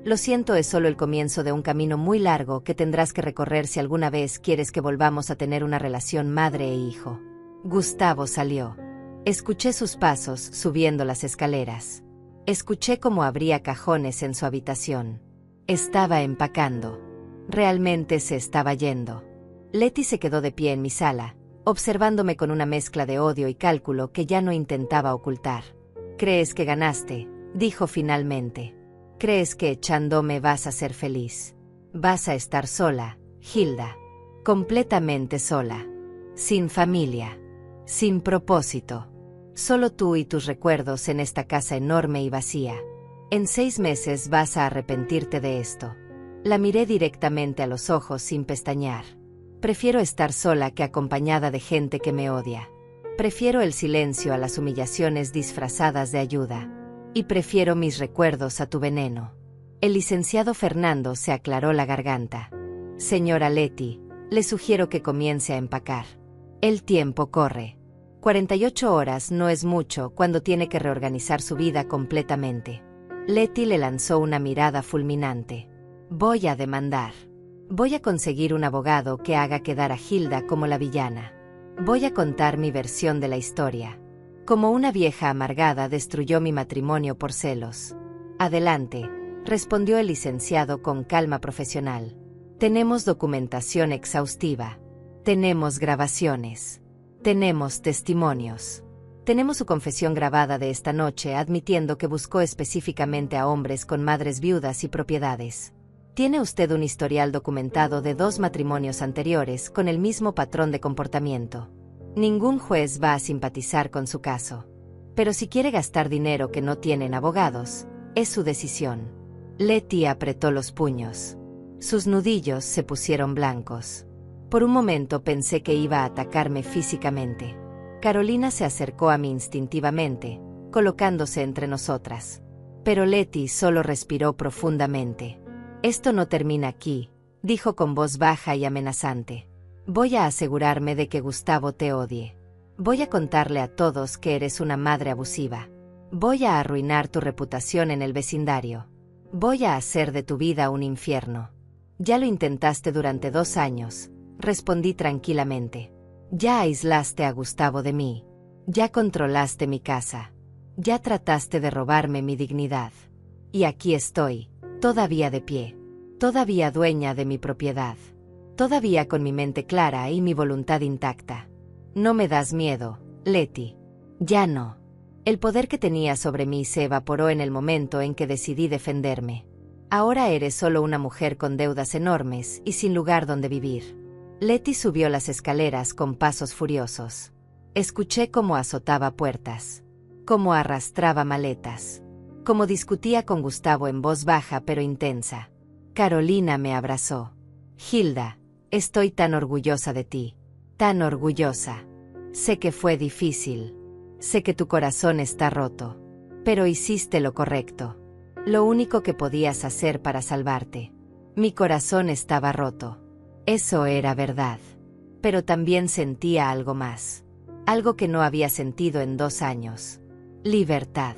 Lo siento es solo el comienzo de un camino muy largo que tendrás que recorrer si alguna vez quieres que volvamos a tener una relación madre e hijo. Gustavo salió. Escuché sus pasos subiendo las escaleras. Escuché cómo abría cajones en su habitación. Estaba empacando. Realmente se estaba yendo. Leti se quedó de pie en mi sala, observándome con una mezcla de odio y cálculo que ya no intentaba ocultar. «¿Crees que ganaste?», dijo finalmente. «¿Crees que echándome vas a ser feliz? Vas a estar sola, Hilda. Completamente sola. Sin familia. Sin propósito. Solo tú y tus recuerdos en esta casa enorme y vacía. En 6 meses vas a arrepentirte de esto». La miré directamente a los ojos sin pestañear. Prefiero estar sola que acompañada de gente que me odia. Prefiero el silencio a las humillaciones disfrazadas de ayuda. Y prefiero mis recuerdos a tu veneno. El licenciado Fernando se aclaró la garganta. Señora Leti, le sugiero que comience a empacar. El tiempo corre. 48 horas no es mucho cuando tiene que reorganizar su vida completamente. Leti le lanzó una mirada fulminante. Voy a demandar. Voy a conseguir un abogado que haga quedar a Hilda como la villana. Voy a contar mi versión de la historia. Como una vieja amargada destruyó mi matrimonio por celos. Adelante, respondió el licenciado con calma profesional. Tenemos documentación exhaustiva. Tenemos grabaciones. Tenemos testimonios. Tenemos su confesión grabada de esta noche admitiendo que buscó específicamente a hombres con madres viudas y propiedades. Tiene usted un historial documentado de 2 matrimonios anteriores con el mismo patrón de comportamiento. Ningún juez va a simpatizar con su caso. Pero si quiere gastar dinero que no tienen abogados, es su decisión. Leti apretó los puños. Sus nudillos se pusieron blancos. Por un momento pensé que iba a atacarme físicamente. Carolina se acercó a mí instintivamente, colocándose entre nosotras. Pero Leti solo respiró profundamente. «Esto no termina aquí», dijo con voz baja y amenazante. «Voy a asegurarme de que Gustavo te odie. Voy a contarle a todos que eres una madre abusiva. Voy a arruinar tu reputación en el vecindario. Voy a hacer de tu vida un infierno». «Ya lo intentaste durante 2 años», respondí tranquilamente. «Ya aislaste a Gustavo de mí. Ya controlaste mi casa. Ya trataste de robarme mi dignidad. Y aquí estoy, todavía de pie, todavía dueña de mi propiedad, todavía con mi mente clara y mi voluntad intacta. No me das miedo, Leti. Ya no». El poder que tenía sobre mí se evaporó en el momento en que decidí defenderme. «Ahora eres solo una mujer con deudas enormes y sin lugar donde vivir». Leti subió las escaleras con pasos furiosos. Escuché cómo azotaba puertas, cómo arrastraba maletas, cómo discutía con Gustavo en voz baja pero intensa. Carolina me abrazó. «Hilda, estoy tan orgullosa de ti, tan orgullosa. Sé que fue difícil, sé que tu corazón está roto, pero hiciste lo correcto, lo único que podías hacer para salvarte. Mi corazón estaba roto. Eso era verdad. Pero también sentía algo más. Algo que no había sentido en 2 años. Libertad.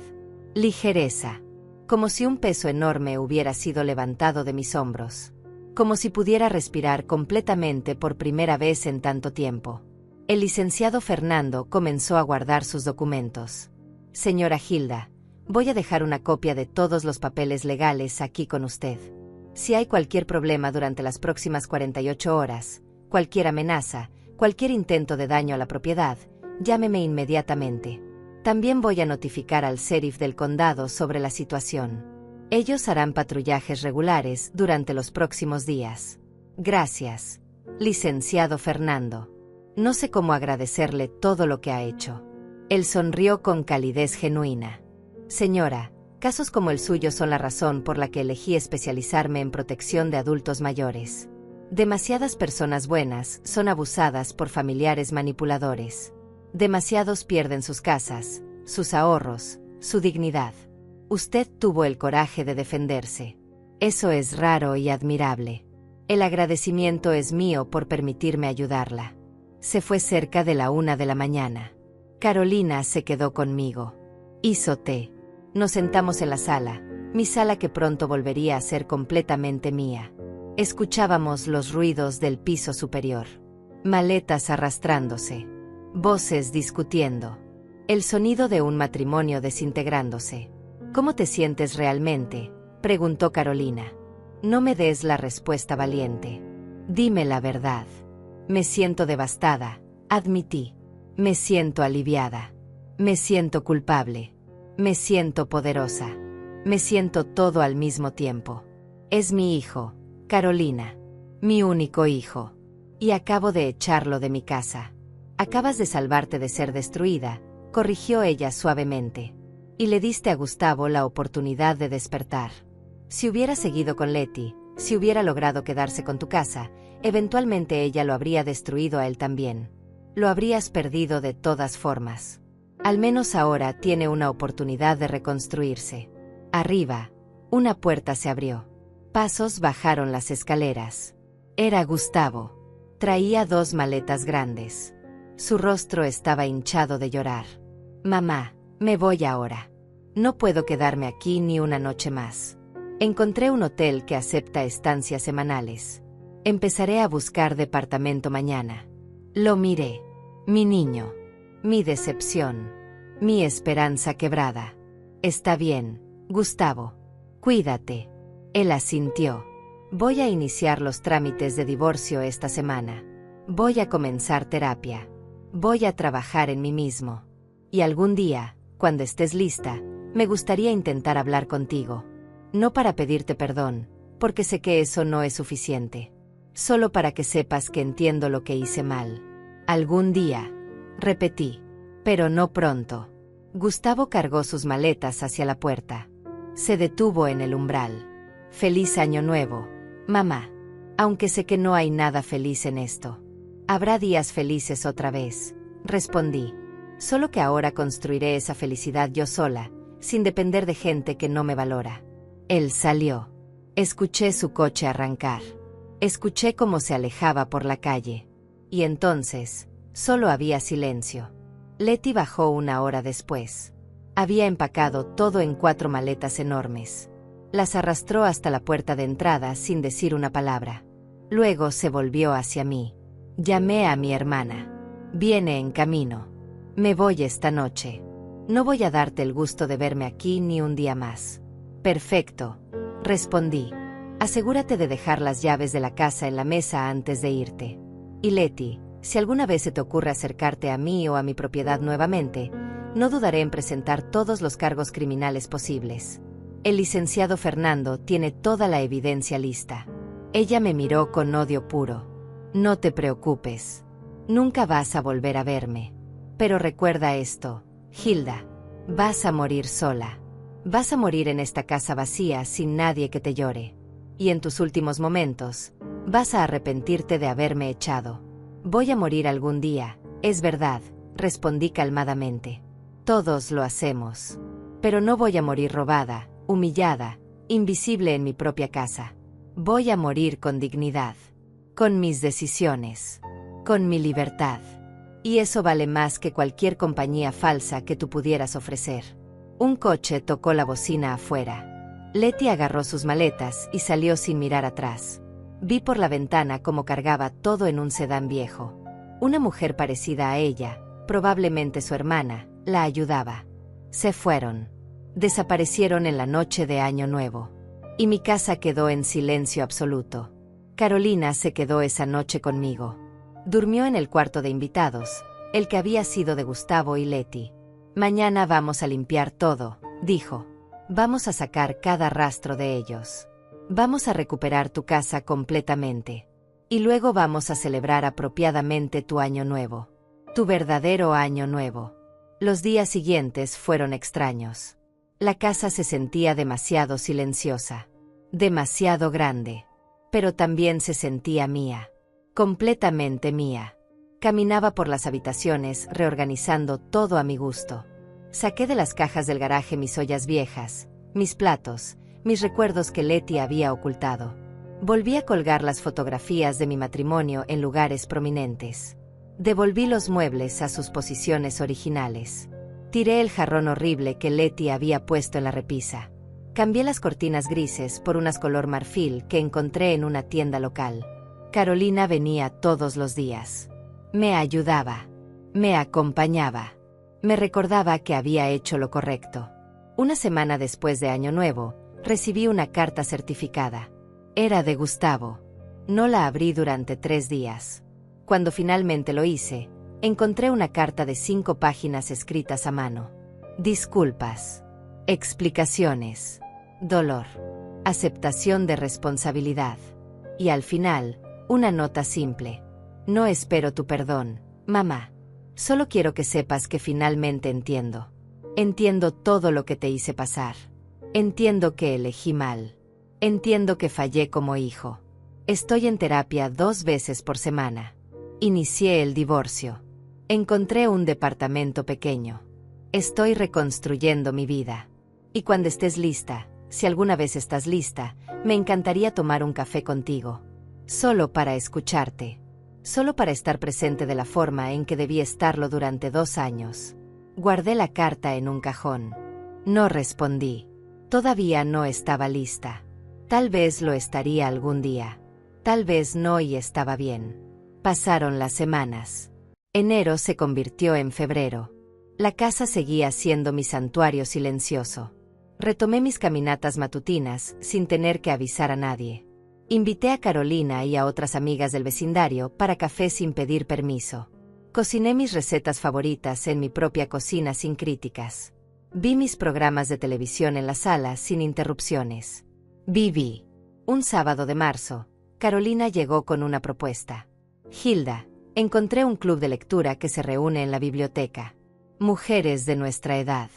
Ligereza. Como si un peso enorme hubiera sido levantado de mis hombros. Como si pudiera respirar completamente por primera vez en tanto tiempo. El licenciado Fernando comenzó a guardar sus documentos. «Señora Hilda, voy a dejar una copia de todos los papeles legales aquí con usted. Si hay cualquier problema durante las próximas 48 horas, cualquier amenaza, cualquier intento de daño a la propiedad, llámeme inmediatamente. También voy a notificar al sheriff del condado sobre la situación. Ellos harán patrullajes regulares durante los próximos días. Gracias, licenciado Fernando. No sé cómo agradecerle todo lo que ha hecho». Él sonrió con calidez genuina. «Señora, casos como el suyo son la razón por la que elegí especializarme en protección de adultos mayores. Demasiadas personas buenas son abusadas por familiares manipuladores. Demasiados pierden sus casas, sus ahorros, su dignidad. Usted tuvo el coraje de defenderse. Eso es raro y admirable. El agradecimiento es mío por permitirme ayudarla». Se fue cerca de la 1 de la mañana. Carolina se quedó conmigo. Hizo té. Nos sentamos en la sala, mi sala que pronto volvería a ser completamente mía. Escuchábamos los ruidos del piso superior. Maletas arrastrándose. Voces discutiendo. El sonido de un matrimonio desintegrándose. «¿Cómo te sientes realmente?», preguntó Carolina. «No me des la respuesta valiente. Dime la verdad». «Me siento devastada», admití. «Me siento aliviada. Me siento culpable. Me siento poderosa. Me siento todo al mismo tiempo. Es mi hijo, Carolina. Mi único hijo. Y acabo de echarlo de mi casa». «Acabas de salvarte de ser destruida», corrigió ella suavemente. «Y le diste a Gustavo la oportunidad de despertar. Si hubiera seguido con Leti, si hubiera logrado quedarse con tu casa, eventualmente ella lo habría destruido a él también. Lo habrías perdido de todas formas. Al menos ahora tiene una oportunidad de reconstruirse». Arriba, una puerta se abrió. Pasos bajaron las escaleras. Era Gustavo. Traía 2 maletas grandes. Su rostro estaba hinchado de llorar. «Mamá, me voy ahora. No puedo quedarme aquí ni una noche más. Encontré un hotel que acepta estancias semanales. Empezaré a buscar departamento mañana». Lo miré. Mi niño. Mi decepción. Mi esperanza quebrada. «Está bien, Gustavo. Cuídate». Él asintió. «Voy a iniciar los trámites de divorcio esta semana. Voy a comenzar terapia. Voy a trabajar en mí mismo. Y algún día, cuando estés lista, me gustaría intentar hablar contigo. No para pedirte perdón, porque sé que eso no es suficiente. Solo para que sepas que entiendo lo que hice mal. Algún día», repetí. «Pero no pronto». Gustavo cargó sus maletas hacia la puerta. Se detuvo en el umbral. Feliz año nuevo, mamá. Aunque sé que no hay nada feliz en esto. Habrá días felices otra vez, respondí. Solo que ahora construiré esa felicidad yo sola, sin depender de gente que no me valora. Él salió. Escuché su coche arrancar. Escuché cómo se alejaba por la calle. Y entonces, solo había silencio. Letty bajó una hora después. Había empacado todo en 4 maletas enormes. Las arrastró hasta la puerta de entrada sin decir una palabra. Luego se volvió hacia mí. Llamé a mi hermana. Viene en camino. Me voy esta noche. No voy a darte el gusto de verme aquí ni un día más. Perfecto, respondí. Asegúrate de dejar las llaves de la casa en la mesa antes de irte. Y Letty, si alguna vez se te ocurre acercarte a mí o a mi propiedad nuevamente, no dudaré en presentar todos los cargos criminales posibles. El licenciado Fernando tiene toda la evidencia lista. Ella me miró con odio puro. No te preocupes. Nunca vas a volver a verme. Pero recuerda esto, Hilda. Vas a morir sola. Vas a morir en esta casa vacía sin nadie que te llore. Y en tus últimos momentos, vas a arrepentirte de haberme echado. Voy a morir algún día, es verdad, respondí calmadamente. Todos lo hacemos. Pero no voy a morir robada, humillada, invisible en mi propia casa. Voy a morir con dignidad. Con mis decisiones. Con mi libertad. Y eso vale más que cualquier compañía falsa que tú pudieras ofrecer. Un coche tocó la bocina afuera. Letty agarró sus maletas y salió sin mirar atrás. Vi por la ventana cómo cargaba todo en un sedán viejo. Una mujer parecida a ella, probablemente su hermana, la ayudaba. Se fueron. Desaparecieron en la noche de Año Nuevo. Y mi casa quedó en silencio absoluto. Carolina se quedó esa noche conmigo. Durmió en el cuarto de invitados, el que había sido de Gustavo y Letty. Mañana vamos a limpiar todo, dijo. Vamos a sacar cada rastro de ellos. Vamos a recuperar tu casa completamente. Y luego vamos a celebrar apropiadamente tu año nuevo. Tu verdadero año nuevo. Los días siguientes fueron extraños. La casa se sentía demasiado silenciosa. Demasiado grande. Pero también se sentía mía. Completamente mía. Caminaba por las habitaciones reorganizando todo a mi gusto. Saqué de las cajas del garaje mis ollas viejas, mis platos, mis recuerdos que Letty había ocultado. Volví a colgar las fotografías de mi matrimonio en lugares prominentes. Devolví los muebles a sus posiciones originales. Tiré el jarrón horrible que Letty había puesto en la repisa. Cambié las cortinas grises por unas color marfil que encontré en una tienda local. Carolina venía todos los días. Me ayudaba. Me acompañaba. Me recordaba que había hecho lo correcto. Una semana después de Año Nuevo, recibí una carta certificada. Era de Gustavo. No la abrí durante 3 días. Cuando finalmente lo hice, encontré una carta de 5 páginas escritas a mano. Disculpas. Explicaciones. Dolor. Aceptación de responsabilidad. Y al final, una nota simple. No espero tu perdón, mamá. Solo quiero que sepas que finalmente entiendo. Entiendo todo lo que te hice pasar. Entiendo que elegí mal. Entiendo que fallé como hijo. Estoy en terapia 2 veces por semana. Inicié el divorcio. Encontré un departamento pequeño. Estoy reconstruyendo mi vida. Y cuando estés lista, si alguna vez estás lista, me encantaría tomar un café contigo. Solo para escucharte. Solo para estar presente de la forma en que debí estarlo durante 2 años. Guardé la carta en un cajón. No respondí. Todavía no estaba lista. Tal vez lo estaría algún día. Tal vez no y estaba bien. Pasaron las semanas. Enero se convirtió en febrero. La casa seguía siendo mi santuario silencioso. Retomé mis caminatas matutinas sin tener que avisar a nadie. Invité a Carolina y a otras amigas del vecindario para café sin pedir permiso. Cociné mis recetas favoritas en mi propia cocina sin críticas. Vi mis programas de televisión en la sala sin interrupciones. Viví. Un sábado de marzo, Carolina llegó con una propuesta. Hilda, encontré un club de lectura que se reúne en la biblioteca. Mujeres de nuestra edad.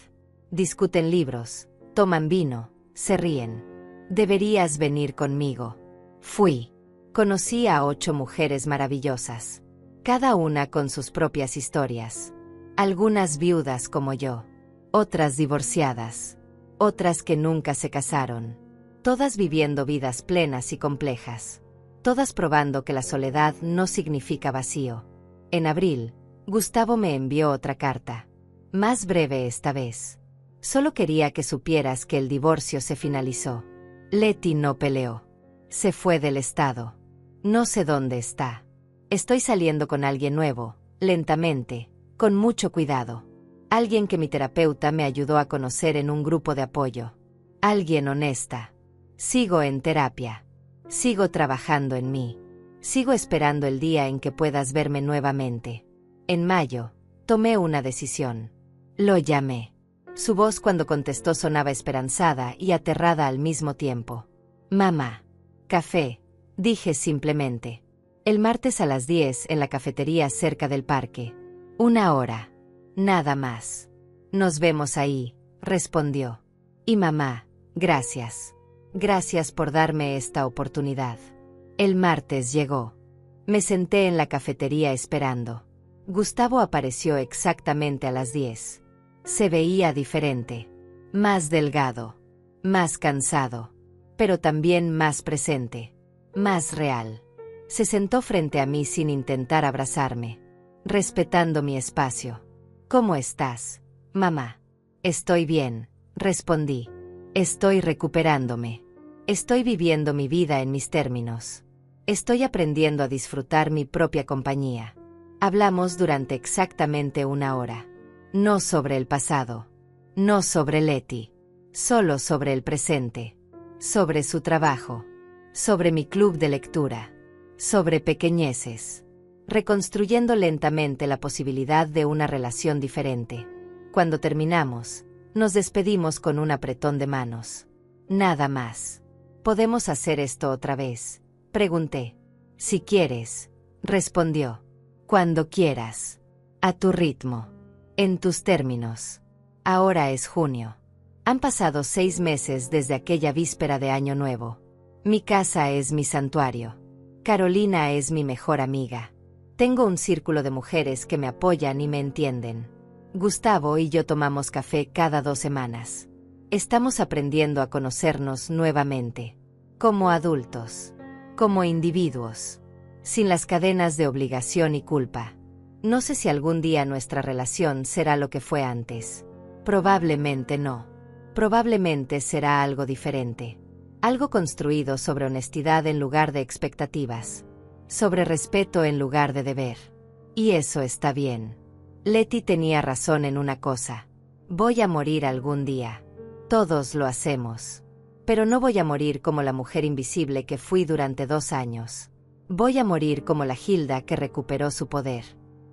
Discuten libros, toman vino, se ríen. Deberías venir conmigo. Fui. Conocí a 8 mujeres maravillosas, cada una con sus propias historias. Algunas viudas como yo, otras divorciadas, otras que nunca se casaron, todas viviendo vidas plenas y complejas, todas probando que la soledad no significa vacío. En abril, Gustavo me envió otra carta, más breve esta vez. Solo quería que supieras que el divorcio se finalizó. Leti no peleó. Se fue del estado. No sé dónde está. Estoy saliendo con alguien nuevo, lentamente, con mucho cuidado. Alguien que mi terapeuta me ayudó a conocer en un grupo de apoyo. Alguien honesta. Sigo en terapia. Sigo trabajando en mí. Sigo esperando el día en que puedas verme nuevamente. En mayo, tomé una decisión. Lo llamé. Su voz cuando contestó sonaba esperanzada y aterrada al mismo tiempo. Mamá. Café, dije simplemente. El martes a las 10 en la cafetería cerca del parque. 1 hora. Nada más. Nos vemos ahí, respondió. Y mamá, gracias. Gracias por darme esta oportunidad. El martes llegó. Me senté en la cafetería esperando. Gustavo apareció exactamente a las 10. Se veía diferente. Más delgado. Más cansado. Pero también más presente. Más real. Se sentó frente a mí sin intentar abrazarme. Respetando mi espacio. ¿Cómo estás, mamá? Estoy bien, respondí. Estoy recuperándome. Estoy viviendo mi vida en mis términos. Estoy aprendiendo a disfrutar mi propia compañía. Hablamos durante exactamente 1 hora. No sobre el pasado. No sobre Leti. Solo sobre el presente. Sobre su trabajo. Sobre mi club de lectura. Sobre pequeñeces. Reconstruyendo lentamente la posibilidad de una relación diferente. Cuando terminamos, nos despedimos con un apretón de manos. Nada más. ¿Podemos hacer esto otra vez?, pregunté. Si quieres, respondió. Cuando quieras. A tu ritmo. En tus términos. Ahora es junio. Han pasado 6 meses desde aquella víspera de Año Nuevo. Mi casa es mi santuario. Carolina es mi mejor amiga. Tengo un círculo de mujeres que me apoyan y me entienden. Gustavo y yo tomamos café cada 2 semanas. Estamos aprendiendo a conocernos nuevamente. Como adultos. Como individuos. Sin las cadenas de obligación y culpa. No sé si algún día nuestra relación será lo que fue antes. Probablemente no. Probablemente será algo diferente. Algo construido sobre honestidad en lugar de expectativas. Sobre respeto en lugar de deber. Y eso está bien. Leti tenía razón en una cosa. Voy a morir algún día. Todos lo hacemos. Pero no voy a morir como la mujer invisible que fui durante 2 años. Voy a morir como la Hilda que recuperó su poder.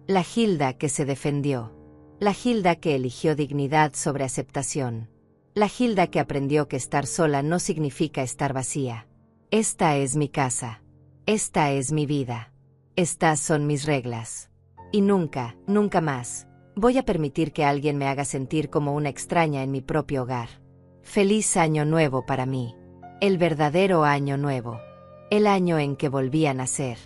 La Hilda que se defendió. La Hilda que eligió dignidad sobre aceptación. La Hilda que aprendió que estar sola no significa estar vacía. Esta es mi casa. Esta es mi vida. Estas son mis reglas. Y nunca, nunca más, voy a permitir que alguien me haga sentir como una extraña en mi propio hogar. Feliz Año Nuevo para mí. El verdadero Año Nuevo. El año en que volví a nacer.